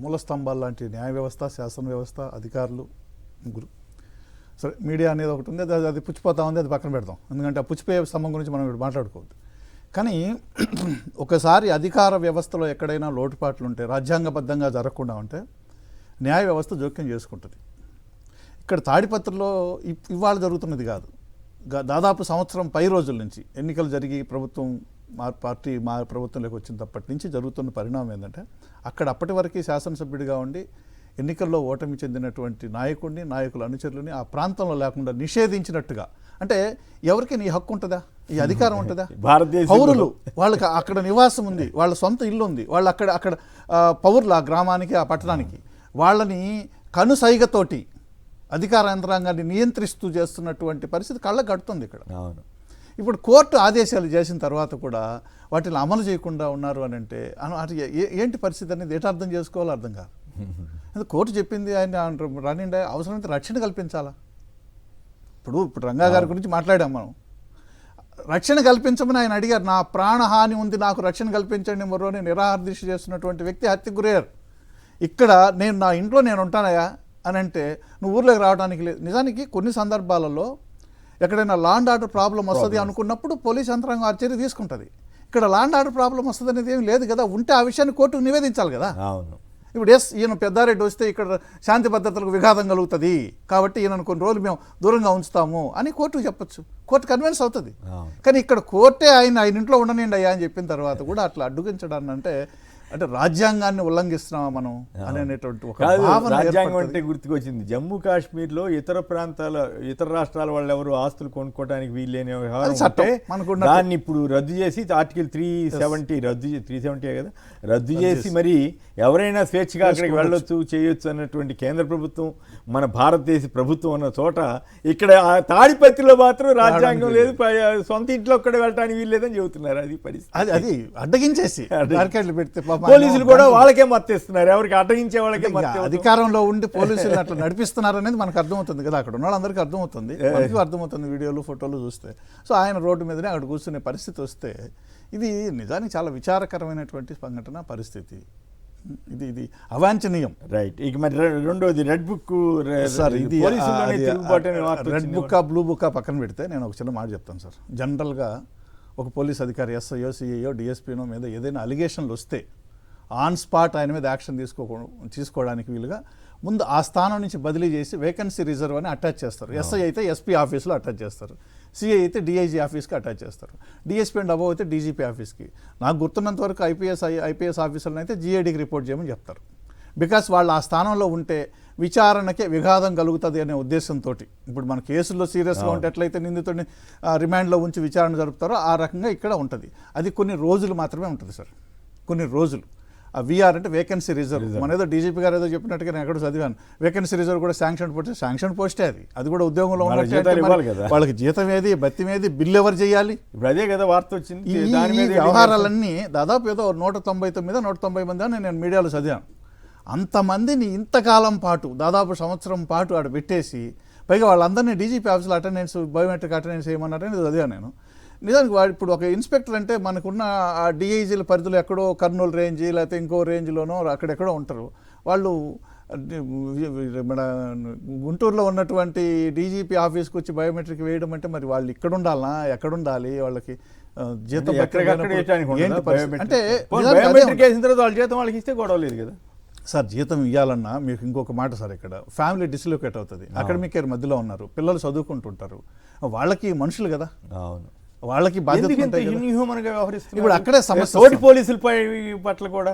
మూల స్తంభాలు లాంటి న్యాయ వ్యవస్థ, శాసన వ్యవస్థ, అధికారులు ముగ్గురు. సరే, మీడియా అనేది ఒకటి ఉంది, అది పుచ్చిపోతా ఉంది, అది పక్కన పెడతాం. ఎందుకంటే ఆ పుచ్చిపోయే స్తంభం గురించి మనం ఇప్పుడు మాట్లాడుకోవద్దు. కానీ ఒకసారి అధికార వ్యవస్థలో ఎక్కడైనా లోటుపాట్లు ఉంటే, రాజ్యాంగబద్ధంగా జరగకుండా ఉంటే న్యాయ వ్యవస్థ జోక్యం చేసుకుంటుంది. ఇక్కడ తాడిపత్రిలో ఇవాళ జరుగుతున్నది కాదు, దాదాపు సంవత్సరం పై రోజుల నుంచి ఎన్నికలు జరిగి ప్రభుత్వం మా ప్రభుత్వంలోకి వచ్చినప్పటి నుంచి జరుగుతున్న పరిణామం ఏంటంటే, అక్కడ అప్పటి వరకు శాసనసభ్యుడిగా ఉండి ఎన్నికల్లో ఓటమి చెందినటువంటి నాయకుడిని, నాయకుల అనుచరులని ఆ ప్రాంతంలో లేకుండా నిషేధించినట్టుగా. అంటే ఎవరికి నీ హక్కు ఉంటుందా, ఈ అధికారం ఉంటుందా? పౌరులు, వాళ్ళకి అక్కడ నివాసం ఉంది, వాళ్ళ సొంత ఇల్లు ఉంది, వాళ్ళు అక్కడ పౌరులు, ఆ గ్రామానికి, ఆ పట్టణానికి, వాళ్ళని కనుసైగతోటి అధికార యంత్రాంగాన్ని నియంత్రిస్తూ చేస్తున్నటువంటి పరిస్థితి కళ్ళకు కడుతుంది ఇక్కడ. ఇప్పుడు కోర్టు ఆదేశాలు చేసిన తర్వాత కూడా వాటిని అమలు చేయకుండా ఉన్నారు అని అంటే ఏంటి పరిస్థితి అనేది ఎటు అర్థం చేసుకోవాలో అర్థం కాదు. కోర్టు చెప్పింది ఆయన రానిండే, అవసరమైతే రక్షణ కల్పించాలా. ఇప్పుడు రంగా గారి గురించి మాట్లాడాం మనం, రక్షణ కల్పించమని ఆయన అడిగారు. నా ప్రాణహాని ఉంది, నాకు రక్షణ కల్పించండి మరో అని నిరాహార దీక్ష చేస్తున్నటువంటి వ్యక్తి హత్యకు గురయ్యారు. ఇక్కడ నా ఇంట్లో నేను ఉంటానయా అని అంటే నువ్వు ఊర్లోకి రావడానికి లేదు. నిజానికి కొన్ని సందర్భాలలో ఎక్కడైనా లా అండ్ ఆర్డర్ ప్రాబ్లం వస్తుంది అనుకున్నప్పుడు పోలీస్ యంత్రాంగం ఆ చర్య తీసుకుంటుంది. ఇక్కడ లా అండ్ ఆర్డర్ ప్రాబ్లం వస్తుంది అనేది ఏం లేదు కదా, ఉంటే ఆ విషయాన్ని కోర్టుకు నివేదించాలి కదా. ఇప్పుడు ఈయన పెద్దారెడ్డి వస్తే ఇక్కడ శాంతి భద్రతలకు విఘాతం కలుగుతుంది కాబట్టి ఈయనను కొన్ని రోజులు మేము దూరంగా ఉంచుతాము అని కోర్టుకు చెప్పొచ్చు, కోర్టు కన్విన్స్ అవుతుంది. కానీ ఇక్కడ కోర్టే ఆయన ఇంట్లో ఉండనండి అయ్యా అని చెప్పిన తర్వాత కూడా అట్లా అడ్డుగించడాన్ని అంటే రాజ్యాంగాన్ని ఉల్లంఘిస్తున్నామా మనం అనేటువంటి ఒక భావన. రాజ్యాంగం అంటే గుర్తుకొచ్చింది, జమ్మూ కాశ్మీర్లో ఇతర రాష్ట్రాల వాళ్ళు ఎవరు ఆస్తులు కొనుక్కోవడానికి వీల్లేని వ్యవహారం దాన్ని ఇప్పుడు రద్దు చేసి ఆర్టికల్ 370 రద్దు చేసి మరి ఎవరైనా స్వేచ్ఛగా అక్కడికి వెళ్ళొచ్చు, చేయొచ్చు అన్నటువంటి కేంద్ర ప్రభుత్వం, మన భారతదేశ ప్రభుత్వం ఉన్న చోట ఇక్కడ తాడిపత్రిలో మాత్రం రాజ్యాంగం లేదు, సొంత ఇంట్లో ఒక్కడే వెళ్ళడానికి వీల్లేదని చెబుతున్నారు. అది పరిస్థితి. అది అడ్డగించేసి పెడితే పోలీసులు కూడా వాళ్ళకే మద్దతిస్తున్నారు, ఎవరికి అడ్డగించే వాళ్ళకే. అధికారంలో ఉండి పోలీసులు అట్లా నడిపిస్తున్నారు అనేది మనకు అర్థమవుతుంది కదా, అక్కడ ఉన్న వాళ్ళందరికీ అర్థమవుతుంది, మనకి అర్థమవుతుంది వీడియోలు ఫోటోలు చూస్తే. సో ఆయన రోడ్డు మీదనే అక్కడ కూర్చునే పరిస్థితి వస్తే ఇది నిజానికి చాలా విచారకరమైనటువంటి సంఘటన పరిస్థితి. ఇది అవాంఛనీయం. రైట్. ఇక మరి రెండోది రెడ్ బుక్. సార్, ఇది రెడ్ బుక్ బ్లూ బుక్ పక్కన పెడితే నేను ఒక చిన్న మాట చెప్తాను సార్. జనరల్గా ఒక పోలీస్ అధికారి ఎస్ఐయో, సిఐయో, డిఎస్పీనో మీద ఏదైనా అలిగేషన్లు వస్తే ఆన్ స్పాట్ ఆయన మీద యాక్షన్ తీసుకోవడానికి వీలుగా ముందు ఆ స్థానం నుంచి బదిలీ చేసి వేకెన్సీ రిజర్వ్ అని అటాచ్ చేస్తారు. ఎస్ఐ అయితే ఎస్పీ ఆఫీస్లో అటాచ్ చేస్తారు, సిఐ అయితే డిఐజీ ఆఫీస్కి అటాచ్ చేస్తారు, డిఎస్పీ అండ్ అబోవ్ అయితే డీజీపీ ఆఫీస్కి. నాకు గుర్తున్నంత వరకు ఐపీఎస్ ఆఫీసర్లను అయితే జీఏడీకి రిపోర్ట్ చేయమని చెప్తారు. బికాస్ వాళ్ళు ఆ స్థానంలో ఉంటే విచారణకే విఘాతం కలుగుతుంది అనే ఉద్దేశంతో. ఇప్పుడు మన కేసుల్లో సీరియస్గా ఉంటే ఎట్లయితే నిందితుడిని రిమాండ్లో ఉంచి విచారణ జరుపుతారో ఆ రకంగా ఇక్కడ ఉంటుంది. అది కొన్ని రోజులు మాత్రమే ఉంటుంది సార్, కొన్ని రోజులు. ఆ విఆర్ అంటే వేకెన్సీ రిజర్వ్. మన ఏదో డీజీపీ గారు ఏదో చెప్పినట్టుగా నేను ఎక్కడ చదివాను, వేకెన్సీ రిజర్వ్ కూడా శాంక్షన్ పోస్టే అది కూడా ఉద్యోగంలో ఉన్నట్టు వాళ్ళకి జీతం ఏది, బత్యం ఏది, బిల్లు ఎవరు చేయాలి? ఇప్పుడు అదే కదా వార్త వచ్చింది. ఈ వ్యవహారాలన్నీ దాదాపు ఏదో 190 మంది అని నేను మీడియాలో చదివాను. అంతమందిని ఇంతకాలం పాటు దాదాపు సంవత్సరం పాటు ఆడ పెట్టేసి పైగా వాళ్ళందరినీ డీజీపీ ఆఫీసులో అటెండెన్స్, బయోమెట్రిక్ అటెండెన్స్ చేయమన్నారని చదివాను నేను. నిజానికి వాడు ఇప్పుడు ఒక ఇన్స్పెక్టర్ అంటే మనకున్న ఆ డిఐజీల పరిధిలో ఎక్కడో కర్నూలు రేంజ్ లేకపోతే ఇంకో రేంజ్లోనో అక్కడెక్కడో ఉంటారు వాళ్ళు. మన గుంటూరులో ఉన్నటువంటి డీజీపీ ఆఫీస్కి వచ్చి బయోమెట్రిక్ వేయడం అంటే మరి వాళ్ళు ఇక్కడ ఉండాలనా, ఎక్కడ ఉండాలి, వాళ్ళకి జీతం అంటే వాళ్ళ జీతం వాళ్ళకి ఇస్తే గొడవ లేదు కదా సార్. జీతం ఇవ్వాలన్నా మీకు ఇంకొక మాట సార్, ఇక్కడ ఫ్యామిలీ డిస్లోకేట్ అవుతుంది, అకాడమిక్ ఇయర్ మధ్యలో ఉన్నారు, పిల్లలు చదువుకుంటుంటారు, వాళ్ళకి మనుషులు కదా, అవును వాళ్ళకి బాధ్యత. ఇప్పుడు అక్కడే సమస్య తోటి పోలీసుల పట్ల కూడా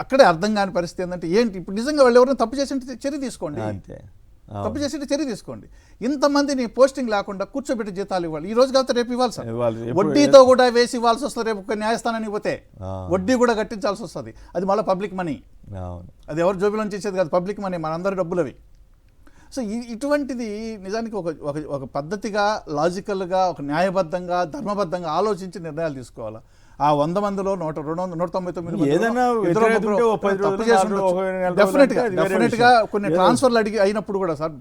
అక్కడే అర్థం కాని పరిస్థితి ఏంటంటే ఏంటి ఇప్పుడు నిజంగా వాళ్ళు ఎవరైనా తప్పు చేసి చర్య తీసుకోండి, తప్పు చేసి చర్య తీసుకోండి. ఇంతమందిని పోస్టింగ్ లేకుండా కూర్చోబెట్టి జీతాలు ఇవ్వాలి. ఈ రోజు కాకపోతే రేపు ఇవ్వాలి సార్. వడ్డీతో కూడా వేసి ఇవ్వాల్సి వస్తుంది. రేపు ఒక న్యాయస్థానానికి పోతే వడ్డీ కూడా కట్టించాల్సి వస్తుంది. అది మళ్ళీ పబ్లిక్ మనీ, అది ఎవరు జోబిలోంచి ఇచ్చేది కాదు, పబ్లిక్ మనీ, మనందరి డబ్బులు అవి. సో ఇటువంటిది నిజానికి ఒక పద్ధతిగా, లాజికల్గా, ఒక న్యాయబద్ధంగా, ధర్మబద్ధంగా ఆలోచించి నిర్ణయాలు తీసుకోవాలి. ఆ 100 మందిలో 199 డెఫినెట్గా కొన్ని ట్రాన్స్ఫర్లు అయినప్పుడు కూడా సార్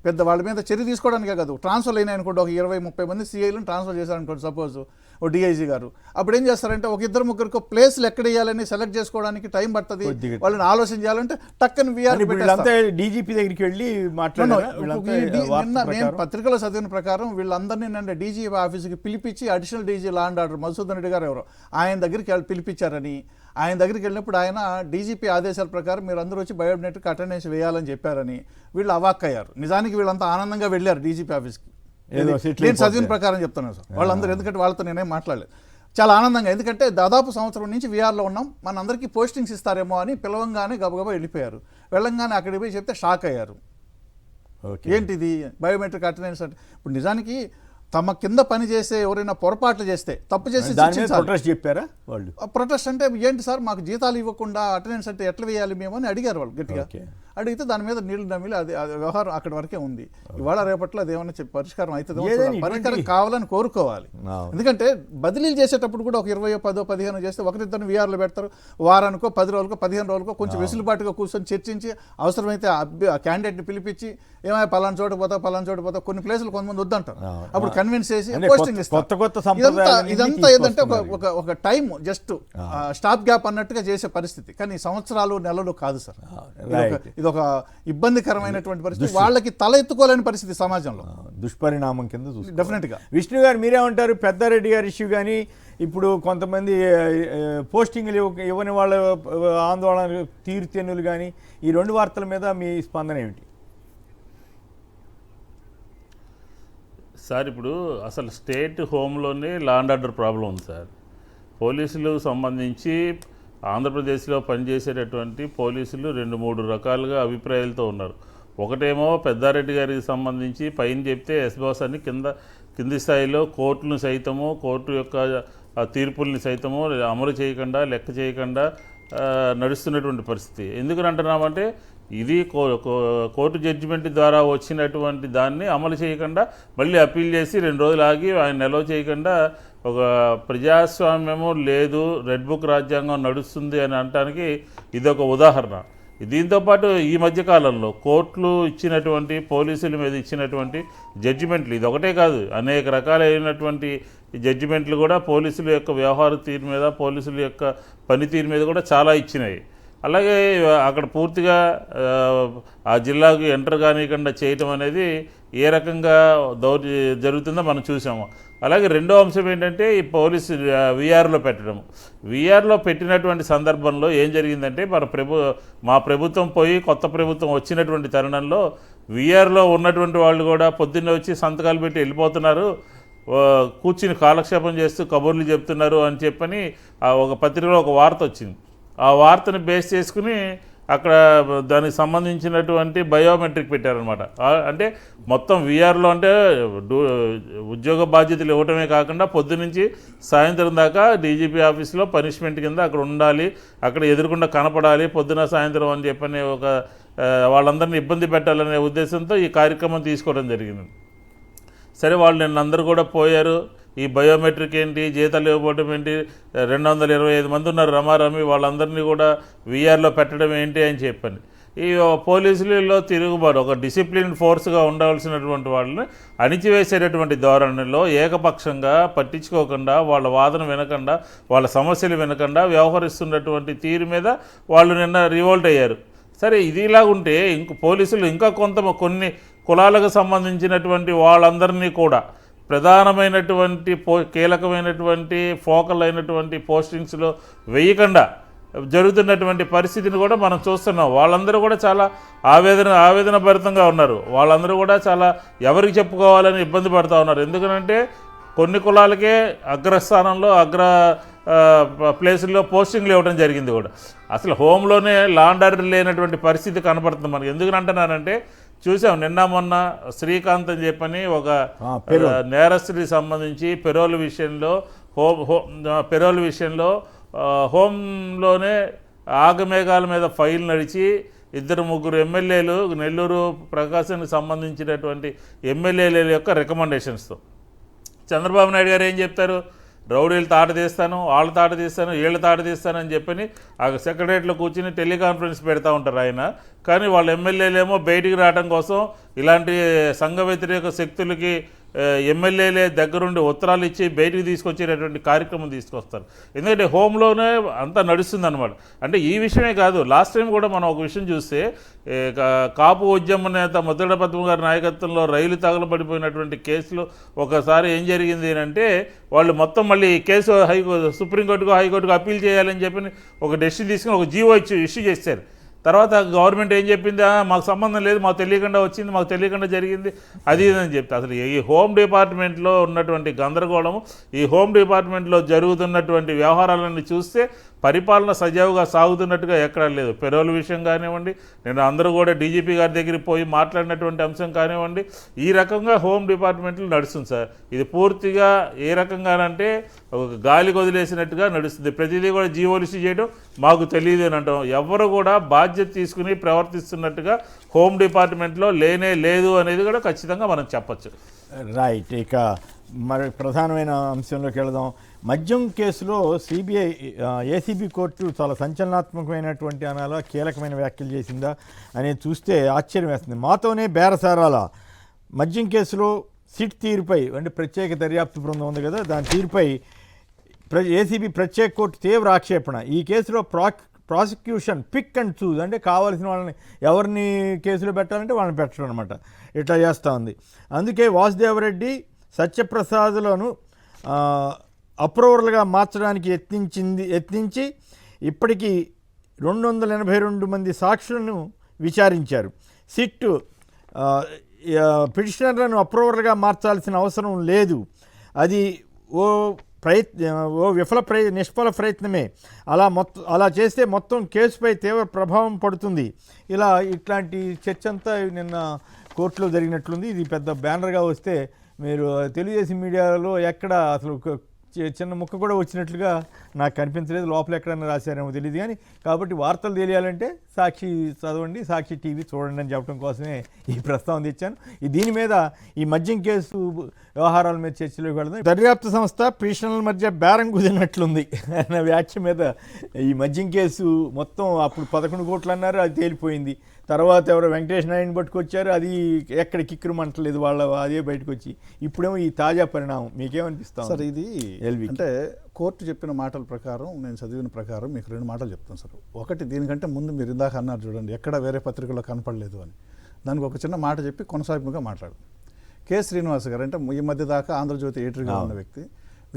పెద్ద వాళ్ళ మీద చర్య తీసుకోవడానికే కాదు, ట్రాన్స్ఫర్లు అయినా అనుకోండి, ఒక 20-30 మంది సిఐలను ట్రాన్స్ఫర్ చేశారనుకోండి సపోజ్ ఓ డిఐజీ గారు, అప్పుడు ఏం చేస్తారంటే ఒక 2-3 ప్లేస్లు ఎక్కడ వేయాలని సెలెక్ట్ చేసుకోవడానికి టైం పడుతుంది, వాళ్ళని ఆలోచన చేయాలంటే టక్కని విఆర్ డీజీపీ దగ్గరికి వెళ్ళి నేను పత్రికలో చదివిన ప్రకారం వీళ్ళందరినీ నన్ను డీజీపీ ఆఫీస్కి పిలిపించి additional DG law and order Madhusudan Reddy గారు ఎవరో ఆయన దగ్గరికి పిలిపించారని, ఆయన దగ్గరికి వెళ్ళినప్పుడు ఆయన డీజీపీ ఆదేశాల ప్రకారం మీరు అందరూ వచ్చి బయోమెట్రిక్ అటెండెన్స్ వేయాలని చెప్పారని వీళ్ళు అవాక్కయ్యారు. నిజానికి వీళ్ళంతా ఆనందంగా వెళ్ళారు డీజీపీ ఆఫీస్కి. నేను చదివిన ప్రకారం చెప్తున్నాను సార్, వాళ్ళందరూ, ఎందుకంటే వాళ్ళతో నేనేం మాట్లాడలేదు, చాలా ఆనందంగా, ఎందుకంటే దాదాపు సంవత్సరం నుంచి వీఆర్లో ఉన్నాం, మనందరికీ పోస్టింగ్స్ ఇస్తారేమో అని పిలవంగానే గబగబా వెళ్ళిపోయారు. వెళ్ళంగానే అక్కడికి పోయి చెప్తే షాక్ అయ్యారు. ఏంటిది బయోమెట్రిక్ అటెండెన్స్ అంటే? ఇప్పుడు నిజానికి తమ కింద పని చేసే ఎవరైనా పొరపాట్లు చేస్తే, తప్పు చేసి చెప్పారా వాళ్ళు? ప్రొటెస్ట్ అంటే ఏంటి సార్, మాకు జీతాలు ఇవ్వకుండా అటెండెన్స్ అంటే ఎట్లా వేయాలి మేము అని అడిగారు వాళ్ళు గట్టిగా. అడిగితే దాని మీద నీళ్లు నమిలి అది వ్యవహారం అక్కడి వరకే ఉంది. ఇవాళ రేపట్లో అది ఏమైనా పరిష్కారం అవుతుందో, పరిష్కారం కావాలని కోరుకోవాలి. ఎందుకంటే బదిలీలు చేసేటప్పుడు కూడా ఒక 20-10-15 చేస్తే ఒకరిద్దరిని వీఆర్లో పెడతారు. వారానికో 10 రోజులకో 15 రోజులకో కొంచెం వెసులుబాటుగా కూర్చొని చర్చించి అవసరమైతే ఆ క్యాండిడేట్ని పిలిపించి ఏమైనా పలానా చోట పోతా కొన్ని ప్లేసులు కొంతమంది వద్దంటారు, అప్పుడు కన్విన్స్ చేసి పోస్టింగ్ ఇస్తారు. ఇదంతా ఏంటంటే ఒక టైం జస్ట్ స్టాప్ గ్యాప్ అన్నట్టుగా చేసే పరిస్థితి. కానీ సంవత్సరాలు నెలలు కాదు సార్. ఇది ఒక ఇబ్బందికరమైనటువంటి పరిస్థితి, వాళ్ళకి తల ఎత్తుకోలేని పరిస్థితి సమాజంలో, దుష్పరిణామం కింద డెఫినెట్గా. విష్ణు గారు మీరేమంటారు? పెద్దారెడ్డి గారి ఇష్యూ కానీ ఇప్పుడు కొంతమంది పోస్టింగ్లు ఇవ్వని వాళ్ళ ఆందోళన తీరుతెన్నులు కానీ, ఈ 2 వార్తల మీద మీ స్పందన ఏమిటి సార్? ఇప్పుడు అసలు స్టేట్ హోమ్లోనే లా అండ్ ఆర్డర్ ప్రాబ్లం ఉంది సార్. పోలీసులకు సంబంధించి ఆంధ్రప్రదేశ్లో పనిచేసేటటువంటి పోలీసులు 2-3 రకాలుగా అభిప్రాయాలతో ఉన్నారు. ఒకటేమో పెద్దారెడ్డి గారికి సంబంధించి పైన చెప్తే ఎస్బాస్ అని కింది స్థాయిలో కోర్టును సైతము, కోర్టు యొక్క తీర్పుల్ని సైతము అమలు చేయకుండా, లెక్క చేయకుండా నడుస్తున్నటువంటి పరిస్థితి. ఎందుకని అంటున్నామంటే ఇది కోర్టు జడ్జిమెంట్ ద్వారా వచ్చినటువంటి దాన్ని అమలు చేయకుండా మళ్ళీ అప్పీల్ చేసి 2 రోజులు ఆగి ఆయన నిల్వ చేయకుండా ఒక ప్రజాస్వామ్యము లేదు, రెడ్ బుక్ రాజ్యాంగం నడుస్తుంది అని అనడానికి ఇదొక ఉదాహరణ. దీంతోపాటు ఈ మధ్యకాలంలో కోర్టులు ఇచ్చినటువంటి, పోలీసుల మీద ఇచ్చినటువంటి జడ్జిమెంట్లు ఇది ఒకటే కాదు, అనేక రకాలైనటువంటి జడ్జిమెంట్లు కూడా పోలీసుల యొక్క వ్యవహార తీరు మీద, పోలీసుల యొక్క పనితీరు మీద కూడా చాలా ఇచ్చినాయి. అలాగే అక్కడ పూర్తిగా ఆ జిల్లాకు ఎంటర్ కానివ్వకుండా చేయటం అనేది ఏ రకంగా జరుగుతుందో మనం చూసాము. అలాగే రెండో అంశం ఏంటంటే ఈ పోలీసు వీఆర్లో పెట్టడం. వీఆర్లో పెట్టినటువంటి సందర్భంలో ఏం జరిగిందంటే మా ప్రభుత్వం పోయి కొత్త ప్రభుత్వం వచ్చినటువంటి తరుణంలో వీఆర్లో ఉన్నటువంటి వాళ్ళు కూడా పొద్దున్నే వచ్చి సంతకాలు పెట్టి వెళ్ళిపోతున్నారు, కూర్చుని కాలక్షేపం చేస్తూ కబుర్లు చెప్తున్నారు అని చెప్పని ఒక పత్రికలో ఒక వార్త వచ్చింది. ఆ వార్తను బేస్ చేసుకుని అక్కడ దానికి సంబంధించినటువంటి బయోమెట్రిక్ పెట్టారనమాట. అంటే మొత్తం వీఆర్లో అంటే ఉద్యోగ బాధ్యతలు ఇవ్వటమే కాకుండా పొద్దునుంచి సాయంత్రం దాకా డీజీపీ ఆఫీస్లో పనిష్మెంట్ కింద అక్కడ ఉండాలి, అక్కడ ఎదురుకుండా కనపడాలి పొద్దున సాయంత్రం అని చెప్పని ఒక వాళ్ళందరినీ ఇబ్బంది పెట్టాలనే ఉద్దేశంతో ఈ కార్యక్రమం తీసుకోవడం జరిగింది. సరే, వాళ్ళు నిన్న అందరూ కూడా పోయారు. ఈ బయోమెట్రిక్ ఏంటి, జీతాలు ఇవ్వబోవడం ఏంటి, 225 మంది ఉన్నారు రమారమి, వాళ్ళందరినీ కూడా వీఆర్లో పెట్టడం ఏంటి అని చెప్పని ఈ పోలీసులలో తిరుగుబాటు, ఒక డిసిప్లిన్ ఫోర్స్గా ఉండవలసినటువంటి వాళ్ళని అణిచివేసేటటువంటి ధోరణిలో ఏకపక్షంగా పట్టించుకోకుండా, వాళ్ళ వాదన వినకుండా, వాళ్ళ సమస్యలు వినకుండా వ్యవహరిస్తున్నటువంటి తీరు మీద వాళ్ళు నిన్న రివోల్ట్ అయ్యారు. సరే, ఇది ఇలాగుంటే పోలీసులు ఇంకా కొన్ని కులాలకు సంబంధించినటువంటి వాళ్ళందరినీ కూడా ప్రధానమైనటువంటి కీలకమైనటువంటి ఫోకల్ అయినటువంటి పోస్టింగ్స్లో వేయకుండా జరుగుతున్నటువంటి పరిస్థితిని కూడా మనం చూస్తున్నాం. వాళ్ళందరూ కూడా చాలా ఆవేదన భరితంగా ఉన్నారు. వాళ్ళందరూ కూడా చాలా ఎవరికి చెప్పుకోవాలని ఇబ్బంది పడుతూ ఉన్నారు. ఎందుకంటే కొన్ని కులాలకే అగ్రస్థానంలో ప్లేసుల్లో పోస్టింగ్లు ఇవ్వడం జరిగింది కూడా. అసలు హోంలోనే లా అండ్ ఆర్డర్ లేనటువంటి పరిస్థితి కనపడుతుంది మనకి. ఎందుకంటున్నానంటే చూసాం నిన్న మొన్న శ్రీకాంత్ అని చెప్పని ఒక నేరస్తుడికి సంబంధించి పెరోల్ విషయంలో హోంలోనే ఆగమేఘాల మీద ఫైల్ నడిచి 2-3 ఎమ్మెల్యేలు, నెల్లూరు ప్రకాశానికి సంబంధించినటువంటి ఎమ్మెల్యేల యొక్క రికమెండేషన్స్తో చంద్రబాబు నాయుడు గారు ఏం చెప్తారు, రౌడీలు తాట తీస్తాను, వాళ్ళు తాట తీస్తాను, వీళ్ళు తాట తీస్తాను అని చెప్పని ఆ సెక్రటరియట్లో కూర్చుని టెలికాన్ఫరెన్స్ పెడతా ఉంటారు ఆయన. కానీ వాళ్ళ ఎమ్మెల్యేలేమో బయటికి రావడం కోసం ఇలాంటి సంఘ వ్యతిరేక శక్తులకి ఎమ్మెల్యేలే దగ్గరుండి ఉత్తరాలు ఇచ్చి బయటికి తీసుకొచ్చేటటువంటి కార్యక్రమం తీసుకొస్తారు. ఎందుకంటే హోంలోనే అంతా నడుస్తుంది అనమాట. అంటే ఈ విషయమే కాదు, లాస్ట్ టైం కూడా మనం ఒక విషయం చూస్తే కాపు ఉద్యమ నేత ముద్దగడ పద్మ గారి నాయకత్వంలో రైలు తగలబడిపోయినటువంటి కేసులో ఒకసారి ఏం జరిగింది అంటే వాళ్ళు మొత్తం మళ్ళీ కేసు సుప్రీంకోర్టుకు హైకోర్టుకు అప్పీల్ చేయాలని చెప్పి ఒక డెసిషన్ తీసుకుని ఒక జీవో ఇష్యూ చేశారు. తర్వాత గవర్నమెంట్ ఏం చెప్పింది, మాకు సంబంధం లేదు, మాకు తెలియకుండా వచ్చింది, మాకు తెలియకుండా జరిగింది, అది ఇదని చెప్తే అసలు ఈ హోమ్ డిపార్ట్మెంట్లో ఉన్నటువంటి గందరగోళము, ఈ హోమ్ డిపార్ట్మెంట్లో జరుగుతున్నటువంటి వ్యవహారాలన్నీ చూస్తే పరిపాలన సజావుగా సాగుతున్నట్టుగా ఎక్కడా లేదు. పెరోల్ విషయం కానివ్వండి, నేను అందరూ కూడా డీజీపీ గారి దగ్గరికి పోయి మాట్లాడినటువంటి అంశం కానివ్వండి, ఈ రకంగా హోమ్ డిపార్ట్మెంట్లో నడుస్తుంది సార్. ఇది పూర్తిగా ఏ రకంగానంటే ఒక గాలి వదిలేసినట్టుగా నడుస్తుంది. ప్రతిదీ కూడా జీవోలు ఇష్యూ చేయడం మాకు తెలియదు అని అంటాం. ఎవరు కూడా బాధ్యత తీసుకుని ప్రవర్తిస్తున్నట్టుగా హోమ్ డిపార్ట్మెంట్లో లేనే లేదు అనేది కూడా ఖచ్చితంగా మనం చెప్పచ్చు. రైట్. ఇక మరి ప్రధానమైన అంశంలోకి వెళదాం. మద్యం కేసులో ఏసీబీ కోర్టు చాలా సంచలనాత్మకమైనటువంటి అనాలా కీలకమైన వ్యాఖ్యలు చేసిందా అనేది చూస్తే ఆశ్చర్యం వేస్తుంది. మాతోనే బేరసారాల మద్యం కేసులో సిట్ తీరుపై, అంటే ప్రత్యేక దర్యాప్తు బృందం ఉంది కదా, దాని తీరుపై ఏసీబీ ప్రత్యేక కోర్టు తీవ్ర ఆక్షేపణ. ఈ కేసులో ప్రాసిక్యూషన్ పిక్ అండ్ చూజ్, అంటే కావాల్సిన వాళ్ళని ఎవరిని కేసులో పెట్టాలంటే వాళ్ళని పెట్టడం అనమాట, ఇట్లా చేస్తూ ఉంది. అందుకే వాసుదేవరెడ్డి, సత్యప్రసాద్లను అప్రూవర్లుగా మార్చడానికి యత్నించి ఇప్పటికీ 282 మంది సాక్షులను విచారించారు. సిట్ పిటిషనర్లను అప్రూవర్లుగా మార్చాల్సిన అవసరం లేదు, అది నిష్ఫల ప్రయత్నమే, అలా చేస్తే మొత్తం కేసుపై తీవ్ర ప్రభావం పడుతుంది. ఇట్లాంటి చర్చ అంతా నిన్న కోర్టులో జరిగినట్లుంది. ఇది పెద్ద బ్యానర్గా వస్తే మీరు తెలుగుదేశం మీడియాలో ఎక్కడ అసలు చిన్న ముక్క కూడా వచ్చినట్లుగా నాకు కనిపించలేదు. లోపల ఎక్కడన్నా రాశారేమో తెలియదు కానీ, కాబట్టి వార్తలు తెలియాలంటే సాక్షి చదవండి, సాక్షి టీవీ చూడండి అని చెప్పడం కోసమే ఈ ప్రస్తావన తెచ్చాను. దీని మీద ఈ మద్యం కేసు వ్యవహారాల మీద చర్చలోకి వెళదాం. దర్యాప్తు సంస్థ పిటిషనర్ల మధ్య బేరం కుదిరినట్లుంది అన్న వ్యాఖ్య మీద ఈ మద్యం కేసు మొత్తం అప్పుడు 11 కోట్లు అన్నారు, అది తేలిపోయింది. తర్వాత ఎవరో వెంకటేష్ నాయుడిని పట్టుకొచ్చారు, అది ఎక్కడ కిక్కురుమంటలేదు వాళ్ళ, అదే బయటకు వచ్చి ఇప్పుడేమో ఈ తాజా పరిణామం. మీకేమనిపిస్తాం సార్? ఇది అంటే కోర్టు చెప్పిన మాటల ప్రకారం, నేను చదివిన ప్రకారం మీకు 2 మాటలు చెప్తాను సార్. ఒకటి, దీనికంటే ముందు మీరు ఇందాక అన్నారు చూడండి, ఎక్కడ వేరే పత్రికల్లో కనపడలేదు అని, దానికి ఒక చిన్న మాట చెప్పి కొనసాగింపుగా మాట్లాడు. కె శ్రీనివాస్ గారు అంటే ఈ మధ్య దాకా ఆంధ్రజ్యోతి ఎడిటర్గా ఉన్న వ్యక్తి,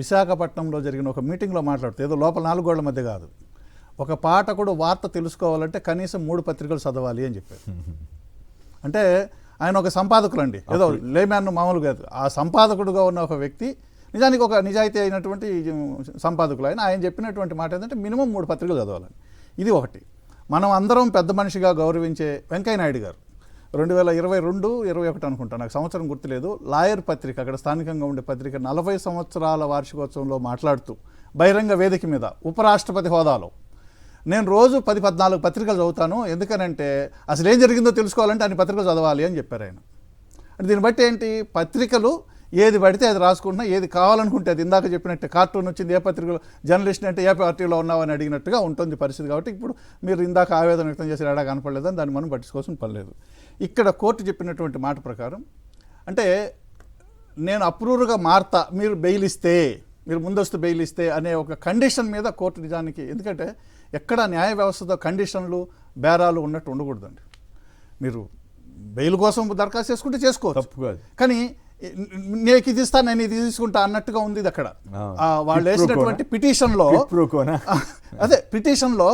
విశాఖపట్నంలో జరిగిన ఒక మీటింగ్లో మాట్లాడుతూ, ఏదో లోపల 4 గోళ్ల మధ్య కాదు, ఒక పాఠకుడు వార్త తెలుసుకోవాలంటే కనీసం 3 పత్రికలు చదవాలి అని చెప్పారు. అంటే ఆయన ఒక సంపాదకులు అండి, ఏదో లేమ్యాన్ మామూలు కాదు. ఆ సంపాదకుడుగా ఉన్న ఒక వ్యక్తి నిజానికి ఒక నిజాయితీ అయినటువంటి సంపాదకులు ఆయన చెప్పినటువంటి మాట ఏంటంటే మినిమం 3 పత్రికలు చదవాలని. ఇది ఒకటి. మనం అందరం పెద్ద మనిషిగా గౌరవించే వెంకయ్య నాయుడు గారు 2022-21 అనుకుంటా, నాకు సంవత్సరం గుర్తులేదు, లాయర్ పత్రిక, అక్కడ స్థానికంగా ఉండే పత్రిక 40 సంవత్సరాల వార్షికోత్సవంలో మాట్లాడుతూ బహిరంగ వేదిక మీద ఉపరాష్ట్రపతి హోదాలో, నేను రోజు 10-14 పత్రికలు చదువుతాను, ఎందుకనంటే అసలు ఏం జరిగిందో తెలుసుకోవాలంటే అన్ని పత్రికలు చదవాలి అని చెప్పారు ఆయన. అంటే దీన్ని బట్టి ఏంటి, పత్రికలు ఏది పడితే అది రాసుకుంటున్నా, ఏది కావాలనుకుంటే అది, ఇందాక చెప్పినట్టే కార్టూన్ వచ్చింది ఏ పత్రికలో, జర్నలిస్ట్ అంటే ఏ పార్టీలో ఉన్నావని అడిగినట్టుగా ఉంటుంది పరిస్థితి. కాబట్టి ఇప్పుడు మీరు ఇందాక ఆవేదన వ్యక్తం చేసి ఎడా కనపడలేదని దాన్ని మనం పట్టించుకోవాల్సిన పని లేదు. ఇక్కడ కోర్టు చెప్పినటువంటి మాట ప్రకారం అంటే నేను అప్రూవ్గా మారతా మీరు బెయిల్ ఇస్తే, మీరు ముందస్తు బెయిల్ ఇస్తే అనే ఒక కండిషన్ మీద కోర్టు నిజానికి, ఎందుకంటే ఎక్కడ న్యాయ వ్యవస్థతో కండిషన్లు బేరాలు ఉన్నట్టు ఉండకూడదండి. మీరు బెయిల్ కోసం దరఖాస్తు చేసుకుంటే చేసుకోవచ్చు, కానీ నేను ఇది ఇస్తాను నేను ఇది తీసుకుంటా అన్నట్టుగా ఉంది ఇది అక్కడ. వాళ్ళు వేసినటువంటి పిటిషన్లో అదే పిటిషన్లో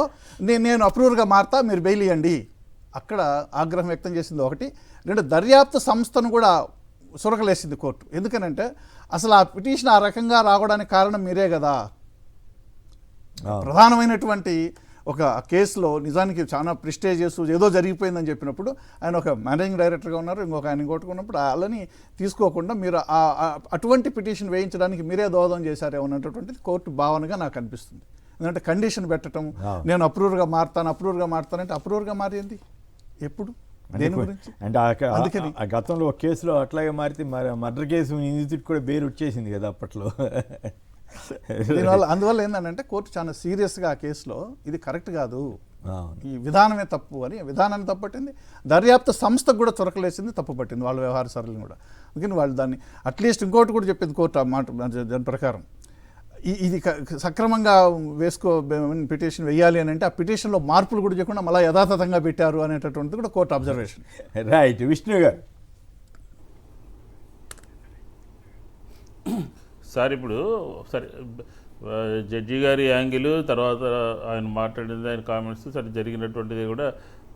నేను అప్రూవ్గా మారతా మీరు బెయిల్ ఇవ్వండి, అక్కడ ఆగ్రహం వ్యక్తం చేసింది ఒకటి. రెండు, దర్యాప్తు సంస్థను కూడా సురకలేసింది కోర్టు. ఎందుకనంటే అసలు ఆ పిటిషన్ ఆ రకంగా రావడానికి కారణం మీరే కదా. ప్రధానమైనటువంటి ఒక కేసులో నిజానికి చాలా ప్రిస్టేజియస్ ఏదో జరిగిపోయిందని చెప్పినప్పుడు ఆయన ఒక మేనేజింగ్ డైరెక్టర్గా ఉన్నారు, ఇంకొక ఆయన ఇంకొట్టుకున్నప్పుడు వాళ్ళని తీసుకోకుండా మీరు అటువంటి పిటిషన్ వేయించడానికి మీరే దోహదం చేశారేమో అన్నటువంటిది కోర్టు భావనగా నాకు అనిపిస్తుంది. ఎందుకంటే కండిషన్ పెట్టడం, నేను అప్రూవ్గా మారుతానంటే అప్రూవ్గా మారింది ఎప్పుడు, దేని గురించి అంటే అందుకని గతంలో ఒక కేసులో అట్లాగే మారితే మర్డర్ కేసు నిందితుడికి కూడా బెయిల్ వచ్చేసింది కదా అప్పట్లో. అందువల్ల ఏంటంటే కోర్టు చాలా సీరియస్గా ఆ కేసులో ఇది కరెక్ట్ కాదు, ఈ విధానమే తప్పు అని, విధానాన్ని తప్పట్టింది, దర్యాప్తు సంస్థకు కూడా చొరకలేసింది, తప్పు పట్టింది వాళ్ళ వ్యవహార సరళిని కూడా. అందుకని వాళ్ళు దాన్ని అట్లీస్ట్ ఇంకోటి కూడా చెప్పింది కోర్టు ఆ మాట, దాని ప్రకారం ఇది సక్రమంగా పిటిషన్ వేయాలి అని అంటే ఆ పిటిషన్లో మార్పులు కూడా చేయకుండా మళ్ళీ యథాతథంగా పెట్టారు అనేటటువంటిది కూడా కోర్టు అబ్జర్వేషన్. రైట్. విష్ణు గారు సార్, ఇప్పుడు సరే జడ్జి గారి యాంగిల్, తర్వాత ఆయన మాట్లాడింది, ఆయన కామెంట్స్ సరే జరిగినటువంటిది కూడా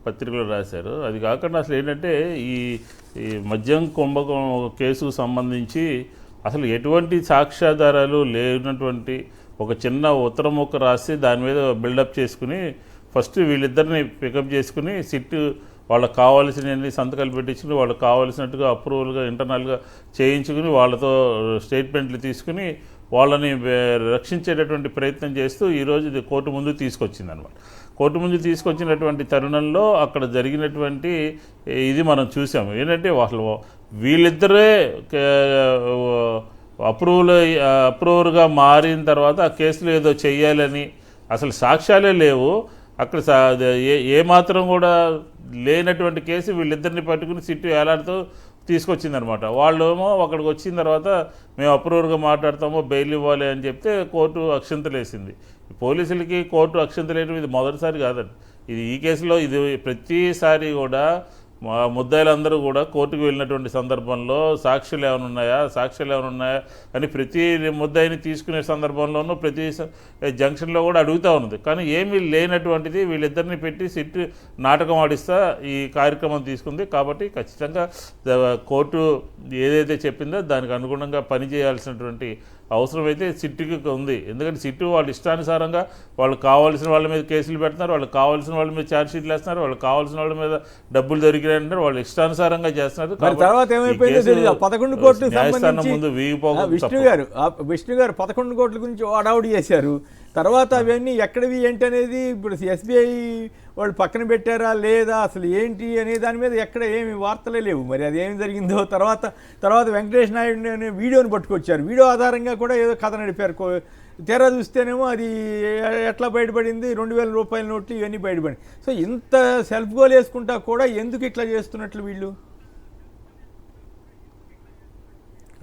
పత్రికలో రాశారు. అది కాకుండా అసలు ఏంటంటే ఈ మద్యం కుంభకోణం కేసుకు సంబంధించి అసలు ఎటువంటి సాక్ష్యాధారాలు లేనటువంటి ఒక చిన్న ఉత్తరం ముక్క రాసి దాని మీద బిల్డప్ చేసుకుని ఫస్ట్ వీళ్ళిద్దరిని పికప్ చేసుకుని సిట్ వాళ్ళకి కావాల్సినవన్నీ సంతకాలు పెట్టించుకుని వాళ్ళకి కావాల్సినట్టుగా అప్రూవల్గా ఇంటర్నల్గా చేయించుకుని వాళ్ళతో స్టేట్మెంట్లు తీసుకుని వాళ్ళని రక్షించేటటువంటి ప్రయత్నం చేస్తూ ఈరోజు ఇది కోర్టు ముందు తీసుకొచ్చిందనమాట. కోర్టు ముందు తీసుకొచ్చినటువంటి తరుణంలో అక్కడ జరిగినటువంటి ఇది మనం చూసాము. ఏంటంటే అసలు వీళ్ళిద్దరే అప్రూవర్గా మారిన తర్వాత ఆ కేసులో ఏదో చెయ్యాలని అసలు సాక్ష్యాలే లేవు అక్కడ, ఏమాత్రం కూడా లేనటువంటి కేసు వీళ్ళిద్దరిని పట్టుకుని సిట్టు ఏలాడుతూ తీసుకొచ్చిందనమాట. వాళ్ళేమో అక్కడికి వచ్చిన తర్వాత మేము అప్రూవర్గా మాట్లాడతామో బెయిల్ ఇవ్వాలి అని చెప్తే కోర్టు అక్షింతలేసింది. పోలీసులకి కోర్టు అక్షింతలేయడం ఇది మొదటిసారి కాదండి. ఈ కేసులో ఇది ప్రతిసారి కూడా ముద్దాయిలందరూ కూడా కోర్టుకు వెళ్ళినటువంటి సందర్భంలో సాక్ష్యాలు ఏమైనా ఉన్నాయా అని ప్రతి ముద్దాయిని తీసుకునే సందర్భంలోనూ ప్రతి జంక్షన్లో కూడా అడుగుతూ ఉన్నది. కానీ ఏమీ లేనటువంటిది వీళ్ళిద్దరిని పెట్టి సిట్ నాటకం ఆడిస్తా ఈ కార్యక్రమం తీసుకుంది. కాబట్టి ఖచ్చితంగా కోర్టు ఏదైతే చెప్పిందో దానికి అనుగుణంగా పనిచేయాల్సినటువంటి అవసరం అయితే సిట్టుకి ఉంది. ఎందుకంటే సిట్టు వాళ్ళ ఇష్టానుసారంగా వాళ్ళు కావాల్సిన వాళ్ళ మీద కేసులు పెడుతున్నారు, వాళ్ళకి కావాల్సిన వాళ్ళ మీద ఛార్జ్షీట్లు వేస్తున్నారు, వాళ్ళకి కావాల్సిన వాళ్ళ మీద డబ్బులు దొరికినాయంటారు, వాళ్ళు ఇష్టానుసారంగా చేస్తున్నారు. తర్వాత ఏమైపోయిందో 11 కోట్ల ముందు విష్ణు గారు 11 కోట్ల గురించి అడావుడి చేశారు. తర్వాత అవన్నీ ఎక్కడివి ఏంటి అనేది ఇప్పుడు ఎస్బీఐ వాళ్ళు పక్కన పెట్టారా లేదా అసలు ఏంటి అనే దాని మీద ఎక్కడ ఏమి వార్తలే లేవు. మరి అది ఏమి జరిగిందో తర్వాత వెంకటేష్ నాయుడు అనే వీడియోని పట్టుకొచ్చారు. వీడియో ఆధారంగా కూడా ఏదో కథ నడిపారు. తెర చూస్తేనేమో అది ఎట్లా బయటపడింది, 2000 రూపాయల నోట్లు ఇవన్నీ బయటపడింది. సో ఇంత సెల్ఫ్ గోల్ వేసుకుంటా కూడా ఎందుకు ఇట్లా చేస్తున్నట్లు వీళ్ళు?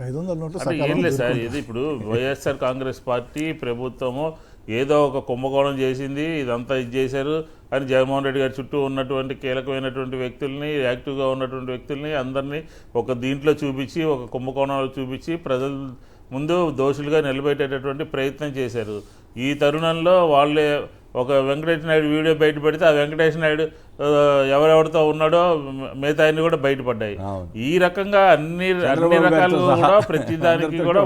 500 నోట్లు ఏం లేదు సార్, ఇది ఇప్పుడు వైఎస్ఆర్ కాంగ్రెస్ పార్టీ ప్రభుత్వము ఏదో ఒక కుంభకోణం చేసింది, ఇదంతా ఇది చేశారు అని జగన్మోహన్ రెడ్డి గారి చుట్టూ ఉన్నటువంటి కీలకమైనటువంటి వ్యక్తుల్ని, యాక్టివ్గా ఉన్నటువంటి వ్యక్తుల్ని అందరినీ ఒక దీంట్లో చూపించి, ఒక కుంభకోణంలో చూపించి ప్రజల ముందు దోషులుగా నిలబెట్టేటటువంటి ప్రయత్నం చేశారు. ఈ తరుణంలో వాళ్ళే ఒక వెంకటేష్ నాయుడు వీడియో బయటపడితే ఆ వెంకటేష్ నాయుడు ఎవరెవరితో ఉన్నాడో మిగతా అన్ని కూడా బయటపడ్డాయి. ఈ రకంగా అన్ని రకాలుగా కూడా ప్రతి దానికి కూడా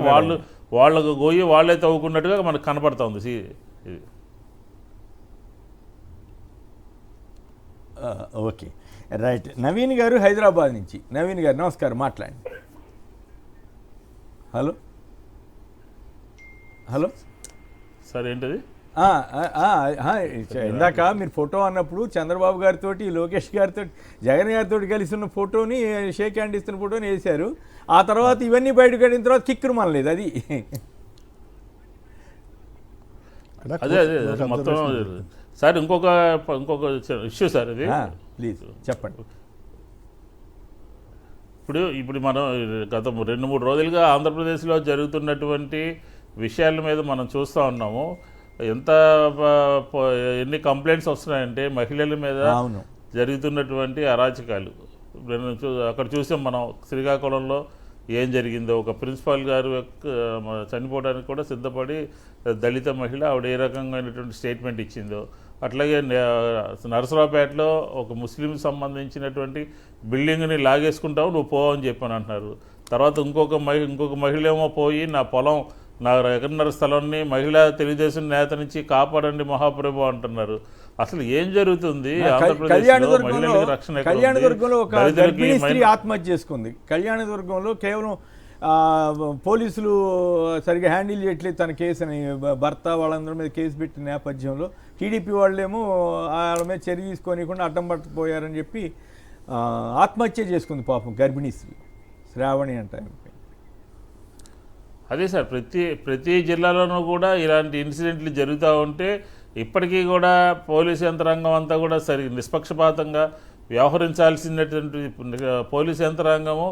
వాళ్ళకు గోయి వాళ్ళే తవ్వుకున్నట్టుగా మనకు కనపడుతూ ఉంది. Okay right. నవీన్ గారు హైదరాబాద్ నుంచి. నవీన్ గారు నమస్కారం, మాట్లాడండి. హలో హలో సార్ ఏంటది? ఇందాక మీరు ఫోటో అన్నప్పుడు చంద్రబాబు గారితో లోకేష్ గారితో జగన్ గారితో కలిసి ఉన్న ఫోటోని షేక్ హ్యాండ్ ఇస్తున్న ఫోటోని వేశారు. ఆ తర్వాత ఇవన్నీ బయటకు వెళ్ళిన తర్వాత కిక్కురు మనలేదు. అది అదే మొత్తం సార్. ఇంకొక ఇష్యూ సార్ ఇది. ప్లీజ్ చెప్పండి. ఇప్పుడు మనం గత 2-3 రోజులుగా ఆంధ్రప్రదేశ్లో జరుగుతున్నటువంటి విషయాల మీద మనం చూస్తూ ఉన్నాము. ఎన్ని కంప్లైంట్స్ వస్తున్నాయంటే మహిళల మీద జరుగుతున్నటువంటి అరాచకాలు. అక్కడ చూసాం మనం శ్రీకాకుళంలో ఏం జరిగిందో. ఒక ప్రిన్సిపాల్ గారు చనిపోవడానికి కూడా సిద్ధపడి దళిత మహిళ ఆవిడ ఏ రకమైనటువంటి స్టేట్మెంట్ ఇచ్చిందో. అట్లాగే నరసరావుపేటలో ఒక ముస్లిం సంబంధించినటువంటి బిల్డింగ్ని లాగేసుకుంటావు నువ్వు పో అని చెప్పని అంటున్నారు. తర్వాత ఇంకొక మహిళ ఏమో పోయి నా పొలం, నా ఎకరన్నర స్థలాన్ని మహిళా తెలుగుదేశం నేత నుంచి కాపాడండి మహాప్రభు అంటున్నారు. అసలు ఏం జరుగుతుంది? కళ్యాణదుర్గంలో ఒక గర్భిణీ స్త్రీ ఆత్మహత్య చేసుకుంది. కళ్యాణదుర్గంలో కేవలం పోలీసులు సరిగ్గా హ్యాండిల్ చేయట్లేదు తన కేసుని. భర్త వాళ్ళందరి మీద కేసు పెట్టిన నేపథ్యంలో టీడీపీ వాళ్ళేమో వాళ్ళ మీద చర్య తీసుకోనికుండా అడ్డం పట్టుకుపోయారని చెప్పి ఆత్మహత్య చేసుకుంది పాపం గర్భిణీ స్త్రీ. శ్రావణి అంటారు. అదే సార్, ప్రతి జిల్లాలోనూ కూడా ఇలాంటి ఇన్సిడెంట్లు జరుగుతూ ఉంటే ఇప్పటికీ కూడా పోలీసు యంత్రాంగం అంతా కూడా నిష్పక్షపాతంగా వ్యవహరించాల్సినటువంటి పోలీసు యంత్రాంగము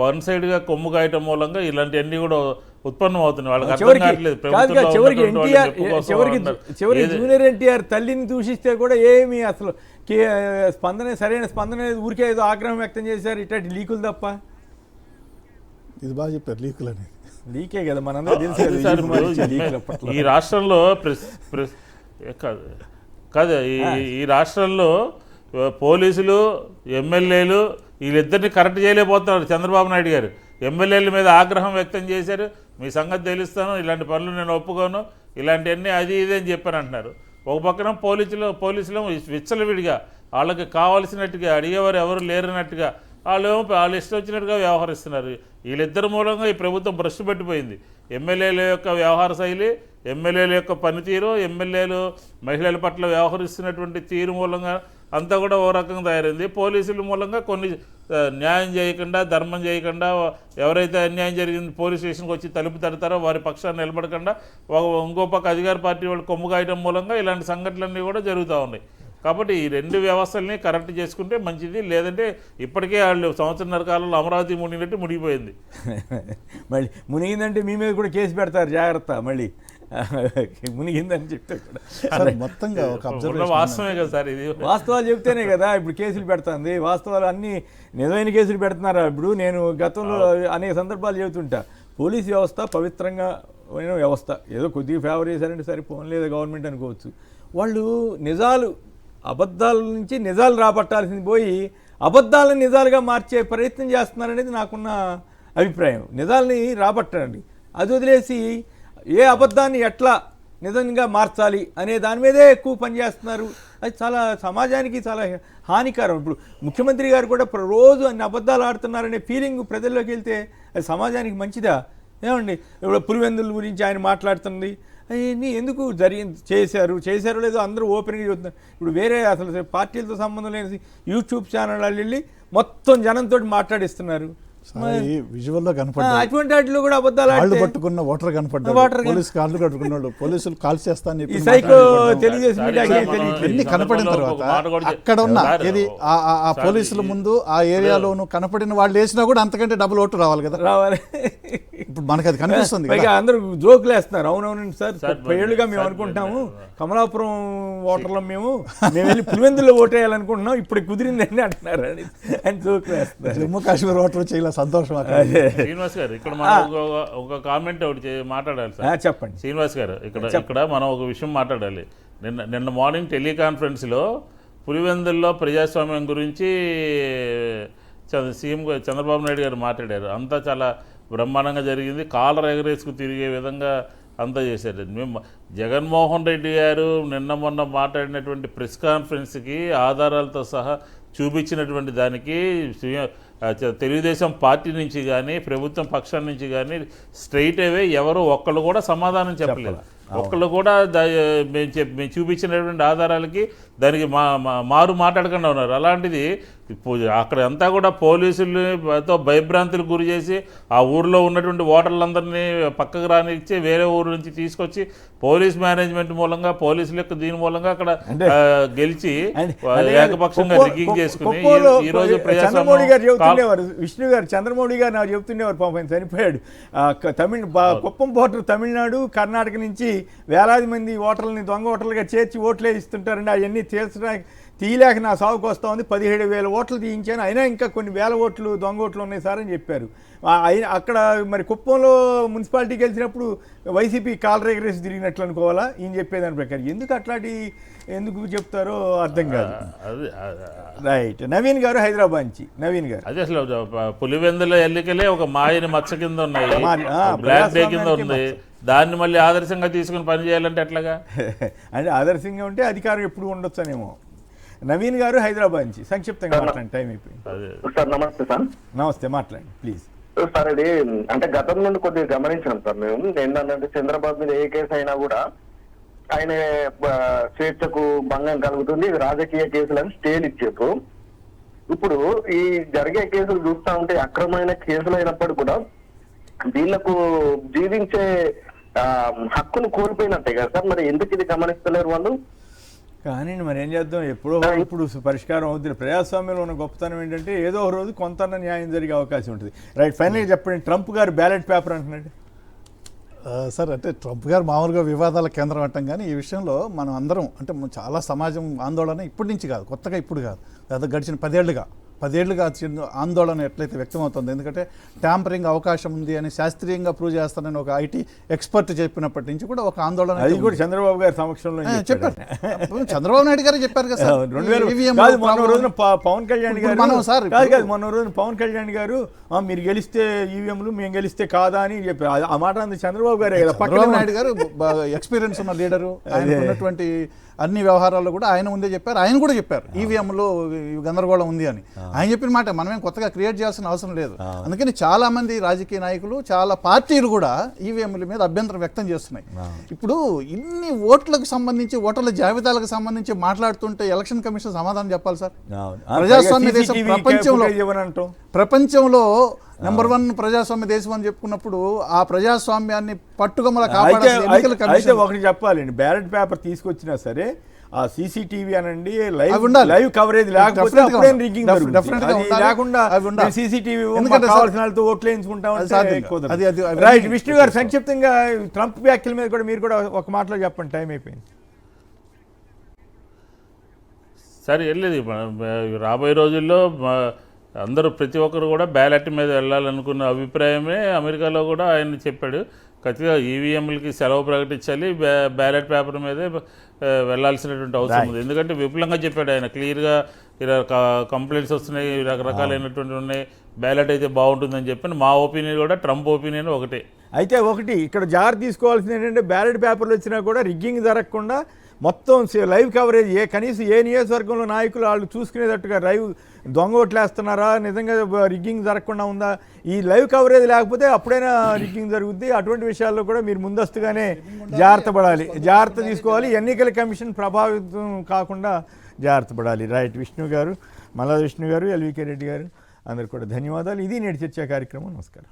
వన్ సైడ్గా కొమ్ము కాయటం మూలంగా ఇలాంటివన్నీ కూడా ఉత్పన్నం అవుతున్నాయి. వాళ్ళకి అర్థం కావట్లేదు. చివరికి జూనియర్ ఎన్టీఆర్ తల్లిని దూషిస్తే కూడా ఏమి అసలు సరైన స్పందన ఊరికే ఏదో ఆగ్రహం వ్యక్తం చేశారు. ఇట్లాంటి లీకులు తప్ప. ఇది బాగా చెప్పారు, లీకులు అనేది లీకే కదా మనందరూ తెలుసు. ఈ రాష్ట్రంలో కాదు ఈ రాష్ట్రంలో పోలీసులు ఎమ్మెల్యేలు వీళ్ళిద్దరిని కరెక్ట్ చేయలేకపోతున్నారు. చంద్రబాబు నాయుడు గారు ఎమ్మెల్యేల మీద ఆగ్రహం వ్యక్తం చేశారు. మీ సంగతి తెలుస్తాను, ఇలాంటి పనులు నేను ఒప్పుకోను, ఇలాంటివన్నీ అది ఇది అని చెప్పాను అంటున్నారు. ఒక పక్కన పోలీసులు విచ్చలవిడిగా వాళ్ళకి కావాల్సినట్టుగా అడిగేవారు ఎవరు లేరన్నట్టుగా వాళ్ళు ఇష్టం వచ్చినట్టుగా వ్యవహరిస్తున్నారు. వీళ్ళిద్దరి మూలంగా ఈ ప్రభుత్వం భ్రష్టు పెట్టిపోయింది. ఎమ్మెల్యేల యొక్క వ్యవహార శైలి, ఎమ్మెల్యేల యొక్క పనితీరు, ఎమ్మెల్యేలు మహిళల పట్ల వ్యవహరిస్తున్నటువంటి తీరు మూలంగా అంతా కూడా ఓ రకంగా తయారైంది. పోలీసుల మూలంగా కొన్ని న్యాయం చేయకుండా, ధర్మం చేయకుండా, ఎవరైతే అన్యాయం జరిగింది పోలీస్ స్టేషన్కి వచ్చి తలుపు తడతారో వారి పక్షాన్ని నిలబడకుండా ఇంకో పక్క అధికార పార్టీ వాళ్ళు కొమ్ము కాయటం మూలంగా ఇలాంటి సంఘటనలన్నీ కూడా జరుగుతూ ఉన్నాయి. కాబట్టి ఈ రెండు వ్యవస్థల్ని కరెక్ట్ చేసుకుంటే మంచిది. లేదంటే ఇప్పటికే వాళ్ళు సంవత్సరన్నర కాలంలో అమరావతి మునిగినట్టు మునిగిపోయింది. మళ్ళీ మునిగిందంటే మీ మీద కూడా కేసు పెడతారు, జాగ్రత్త. మళ్ళీ మునిగిందని చెప్తే కూడా మొత్తంగా వాస్తవమే కదా సార్. ఇది వాస్తవాలు చెప్తేనే కదా ఇప్పుడు కేసులు పెడుతుంది. వాస్తవాలు అన్నీ నిజమైన కేసులు పెడుతున్నారు. ఇప్పుడు నేను గతంలో అనేక సందర్భాలు చెబుతుంటా, పోలీస్ వ్యవస్థ పవిత్రంగా వ్యవస్థ. ఏదో కొద్దిగా ఫేవర్ చేశారంటే సరిపోలేదు గవర్నమెంట్ అనుకోవచ్చు. వాళ్ళు అబద్ధాల నుంచి నిజాలు రాబట్టాల్సింది పోయి అబద్ధాలను నిజాలుగా మార్చే ప్రయత్నం చేస్తున్నారనేది నాకున్న అభిప్రాయం. నిజాలని రాబట్టండి, అది వదిలేసి ఏ అబద్ధాన్ని ఎట్లా నిజంగా మార్చాలి అనే దాని మీదే ఎక్కువ పనిచేస్తున్నారు. అది చాలా సమాజానికి చాలా హానికరం. ఇప్పుడు ముఖ్యమంత్రి గారు కూడా రోజు అన్ని అబద్ధాలు ఆడుతున్నారనే ఫీలింగ్ ప్రజల్లోకి వెళ్తే అది సమాజానికి మంచిదా? ఏమండి, ఇప్పుడు పులివెందుల గురించి ఆయన మాట్లాడుతుంది, అవన్నీ ఎందుకు చేశారు లేదో అందరూ ఓపెన్గా చూస్తున్నారు. ఇప్పుడు వేరే అసలు పార్టీలతో సంబంధం లేని యూట్యూబ్ ఛానల్ వెళ్ళి మొత్తం జనంతో మాట్లాడిస్తున్నారు. విజువల్లో అటువంటి వాటిలో కూడా అబద్ధాలు పట్టుకున్న ఓటర్ కనపడ్డారు, పోలీసు కార్లు కట్టుకున్నాడు, పోలీసులు కాల్ చేస్తాను కనపడిన తర్వాత అక్కడ ఉన్న ఏది ఆ పోలీసుల ముందు ఆ ఏరియాలోను కనపడిన వాళ్ళు వేసినా కూడా అంతకంటే డబుల్ ఓటు రావాలి కదా. ఇప్పుడు మనకు అది కనిపిస్తుంది. అందరూ జోకులు వేస్తున్నారు. అవునవునండి సార్, 30 ఏళ్ళుగా మేము అనుకుంటాము కమలాపురం ఓటర్లో మేము వెళ్ళి పులివెందుల్లో ఓటేయాలనుకుంటున్నాం, ఇప్పుడు కుదిరిందని అంటున్నారు అని జోకులు వేస్తున్నారు. జమ్మూ కాశ్మీర్ ఓటర్ చేయాలి సంతోషం. శ్రీనివాస్ గారు ఇక్కడ మనం ఒక కామెంట్ ఒకటి మాట్లాడాలి సార్. చెప్పండి శ్రీనివాస్ గారు. ఇక్కడ మనం ఒక విషయం మాట్లాడాలి. నిన్న మార్నింగ్ టెలికాన్ఫరెన్స్లో పులివెందుల్లో ప్రజాస్వామ్యం గురించి సీఎం చంద్రబాబు నాయుడు గారు మాట్లాడారు. అంతా చాలా బ్రహ్మాండంగా జరిగింది. కాలర్ ఎగరేసుకు తిరిగే విధంగా అంతా చేశారు. మేము జగన్మోహన్ రెడ్డి గారు నిన్న మొన్న మాట్లాడినటువంటి ప్రెస్ కాన్ఫరెన్స్కి ఆధారాలతో సహా చూపించినటువంటి దానికి తెలుగుదేశం పార్టీ నుంచి కానీ ప్రభుత్వం పక్షాల నుంచి కానీ స్ట్రైట్ అవే ఎవరు ఒక్కళ్ళు కూడా సమాధానం చెప్పలేదు. ఒక్కళ్ళు కూడా మేము చూపించినటువంటి ఆధారాలకి దానికి మారు మాట్లాడకుండా ఉన్నారు. అలాంటిది అక్కడ అంతా కూడా పోలీసులతో భయభ్రాంతులకు గురి చేసి ఆ ఊర్లో ఉన్నటువంటి ఓటర్లందరినీ పక్కకు రానిచ్చి వేరే ఊరు నుంచి తీసుకొచ్చి పోలీస్ మేనేజ్మెంట్ మూలంగా పోలీసుల యొక్క దీని మూలంగా అక్కడ గెలిచి ఏకపక్షంగా రిగ్గింగ్ చేసుకుని ఈ రోజు చంద్రమోడీ గారు చెబుతుండేవారు, విష్ణు గారు చంద్రమోడీ గారు నాకు చెబుతుండేవారు, పాపం చనిపోయాడు. కుప్పం బోర్డర్ తమిళనాడు కర్ణాటక నుంచి వేలాది మంది ఓటర్లని దొంగ ఓటర్లుగా చేర్చి ఓట్లే ఇస్తుంటారండి. అవన్నీ తీయలేక నా సాగుకు వస్తూ ఉంది. 17,000 ఓట్లు తీయించాను, అయినా ఇంకా కొన్ని వేల ఓట్లు దొంగ ఓట్లు ఉన్నాయి సార్ అని చెప్పారు. అక్కడ మరి కుప్పంలో మున్సిపాలిటీకి వెళ్చినప్పుడు వైసీపీ కాలర్ ఎగరేసి తిరిగినట్లు అనుకోవాలా ఈయన చెప్పేదాని ప్రకారం? ఎందుకు చెప్తారో అర్థం కాదు. రైట్. నవీన్ గారు హైదరాబాద్ నుంచి. నవీన్ గారు, అదే అసలు పులివెందుల ఎన్నికలే ఒక మాయని మచ్చ కింద ఉన్నాయి, బ్లాక్ డే కింద ఉంది. దాన్ని మళ్ళీ ఆదర్శంగా తీసుకుని పనిచేయాలంటే ఎట్లాగా? అంటే ఆదర్శంగా ఉంటే అధికారం ఎప్పుడు ఉండొచ్చనేమో. నవీన్ గారు హైదరాబాద్ నుంచి సంక్షిప్తంగా మాట్లాడండి, టైం అయిపోయింది. సార్ నమస్తే సార్. నమస్తే, మాట్లాడండి ప్లీజ్. సార్ ఇది అంటే గతం నుండి కొద్దిగా గమనించాం సార్ మేము. ఏంటంటే చంద్రబాబు మీద ఏ కేసు అయినా కూడా ఆయన స్వేచ్ఛకు భంగం కలుగుతుంది, రాజకీయ కేసులని స్టేలు ఇచ్చేపు. ఇప్పుడు ఈ జరిగే కేసులు చూస్తా ఉంటే అక్రమమైన కేసులు అయినప్పుడు కూడా వీళ్లకు జీవించే హక్కును కోల్పోయినట్టే కదా సార్. మరి ఎందుకు ఇది గమనిస్తలేరు వాళ్ళు? కానీ మరి ఏం చేద్దాం, ఎప్పుడో ఇప్పుడు పరిష్కారం అవుతుంది. ప్రజాస్వామ్యంలో ఉన్న గొప్పతనం ఏంటంటే ఏదో ఒక రోజు కొంత న్యాయం జరిగే అవకాశం ఉంటుంది. రైట్, ఫైనల్గా చెప్పండి, ట్రంప్ గారు బ్యాలెట్ పేపర్ అంటున్నాడు సార్. అంటే ట్రంప్ గారు మామూలుగా వివాదాల కేంద్రం అంటాం, కానీ ఈ విషయంలో మనం అందరం అంటే చాలా సమాజం ఆందోళన ఇప్పటి నుంచి కాదు, కొత్తగా ఇప్పుడు కాదు, దాదాపు గడిచిన 10 ఏళ్ళుగా ఆందోళన ఎట్లయితే వ్యక్తమవుతుంది. ఎందుకంటే ట్యాంపరింగ్ అవకాశం ఉంది అని శాస్త్రీయంగా ప్రూవ్ చేస్తానని ఒక ఐటీ ఎక్స్పర్ట్ చెప్పినప్పటి నుంచి కూడా ఒక ఆందోళన అది కూడా చంద్రబాబు గారి సమక్షంలో చెప్పారు. చంద్రబాబు నాయుడు గారు చెప్పారు కదా పవన్ కళ్యాణ్ గారు మొన్న రోజున పవన్ కళ్యాణ్ గారు మీరు గెలిస్తే ఈవీఎంలు మేము గెలిస్తే కాదా అని చెప్పారు. ఆ మాట అంది చంద్రబాబు గారే కదా. చంద్రబాబు నాయుడు గారు ఎక్స్పీరియన్స్ ఉన్న లీడరు, ఆయన ఉన్నటువంటి అన్ని వ్యవహారాల్లో కూడా ఆయన ముందే చెప్పారు. ఆయన కూడా చెప్పారు ఈవీఎంలో గందరగోళం ఉంది అని. ఆయన చెప్పిన మాట మనమేం కొత్తగా క్రియేట్ చేయాల్సిన అవసరం లేదు. అందుకని చాలా మంది రాజకీయ నాయకులు, చాలా పార్టీలు కూడా ఈవీఎంల మీద అభ్యంతరం వ్యక్తం చేస్తున్నాయి. ఇప్పుడు ఇన్ని ఓట్లకు సంబంధించి, ఓటర్ల జాబితాలకు సంబంధించి మాట్లాడుతుంటే ఎలక్షన్ కమిషన్ సమాధానం చెప్పాలి సార్. ప్రజాస్వామ్య దేశం ప్రపంచంలో నెంబర్ 1 ప్రజాస్వామ్య దేశం అని చెప్పుకున్నప్పుడు ఆ ప్రజాస్వామ్యాన్ని పట్టుగమల కాపాడాలి. ఒకటి చెప్పాలండి, బ్యాలెట్ పేపర్ తీసుకొచ్చినా సరే ఆ సీసీటీవీ అనండి, లైవ్ కవరేజ్ లేకపోతే లేకుండా సీసీటీవీ కావాల్సిన వాళ్ళతో ఓట్లు వేయించుకుంటాం. రైట్, విష్ణు గారు సంక్షిప్తంగా ట్రంప్ వ్యాఖ్యల మీద కూడా మీరు కూడా ఒక మాటలో చెప్పండి, టైం అయిపోయింది. సరే, వెళ్ళేది రాబోయే రోజుల్లో అందరూ ప్రతి ఒక్కరు కూడా బ్యాలెట్ మీద వెళ్ళాలనుకున్న అభిప్రాయమే అమెరికాలో కూడా ఆయన చెప్పాడు. ఖచ్చితంగా ఈవీఎంలకి సెలవు ప్రకటించాలి, బ్యాలెట్ పేపర్ మీదే వెళ్ళాల్సినటువంటి అవసరం ఉంది. ఎందుకంటే విపులంగా చెప్పాడు ఆయన, క్లియర్గా ఇలా కంప్లైంట్స్ వస్తున్నాయి, రకరకాలైనటువంటి ఉన్నాయి, బ్యాలెట్ అయితే బాగుంటుందని చెప్పి. మా ఒపీనియన్ కూడా ట్రంప్ ఒపీనియన్ ఒకటే. అయితే ఒకటి ఇక్కడ జాగ్రత్త తీసుకోవాల్సింది ఏంటంటే, బ్యాలెట్ పేపర్లు వచ్చినా కూడా రిగ్గింగ్ జరగకుండా మొత్తం లైవ్ కవరేజ్, కనీసం ఏ నియోజకవర్గంలో నాయకులు వాళ్ళు చూసుకునేటట్టుగా లైవ్ దొంగ ఓట్లు వేస్తున్నారా, నిజంగా రిగ్గింగ్ జరగకుండా ఉందా, ఈ లైవ్ కవరేజ్ లేకపోతే అప్పుడైనా రిగ్గింగ్ జరుగుద్ది. అటువంటి విషయాల్లో కూడా మీరు ముందస్తుగానే జాగ్రత్త తీసుకోవాలి. ఎన్నికల కమిషన్ ప్రభావితం కాకుండా జాగ్రత్త పడాలి. రైట్, విష్ణు గారు, మల్లాది విష్ణు గారు, ఎల్వికే రెడ్డి గారు, అందరు కూడా ధన్యవాదాలు. ఇది నేటి చర్చా కార్యక్రమం. నమస్కారం.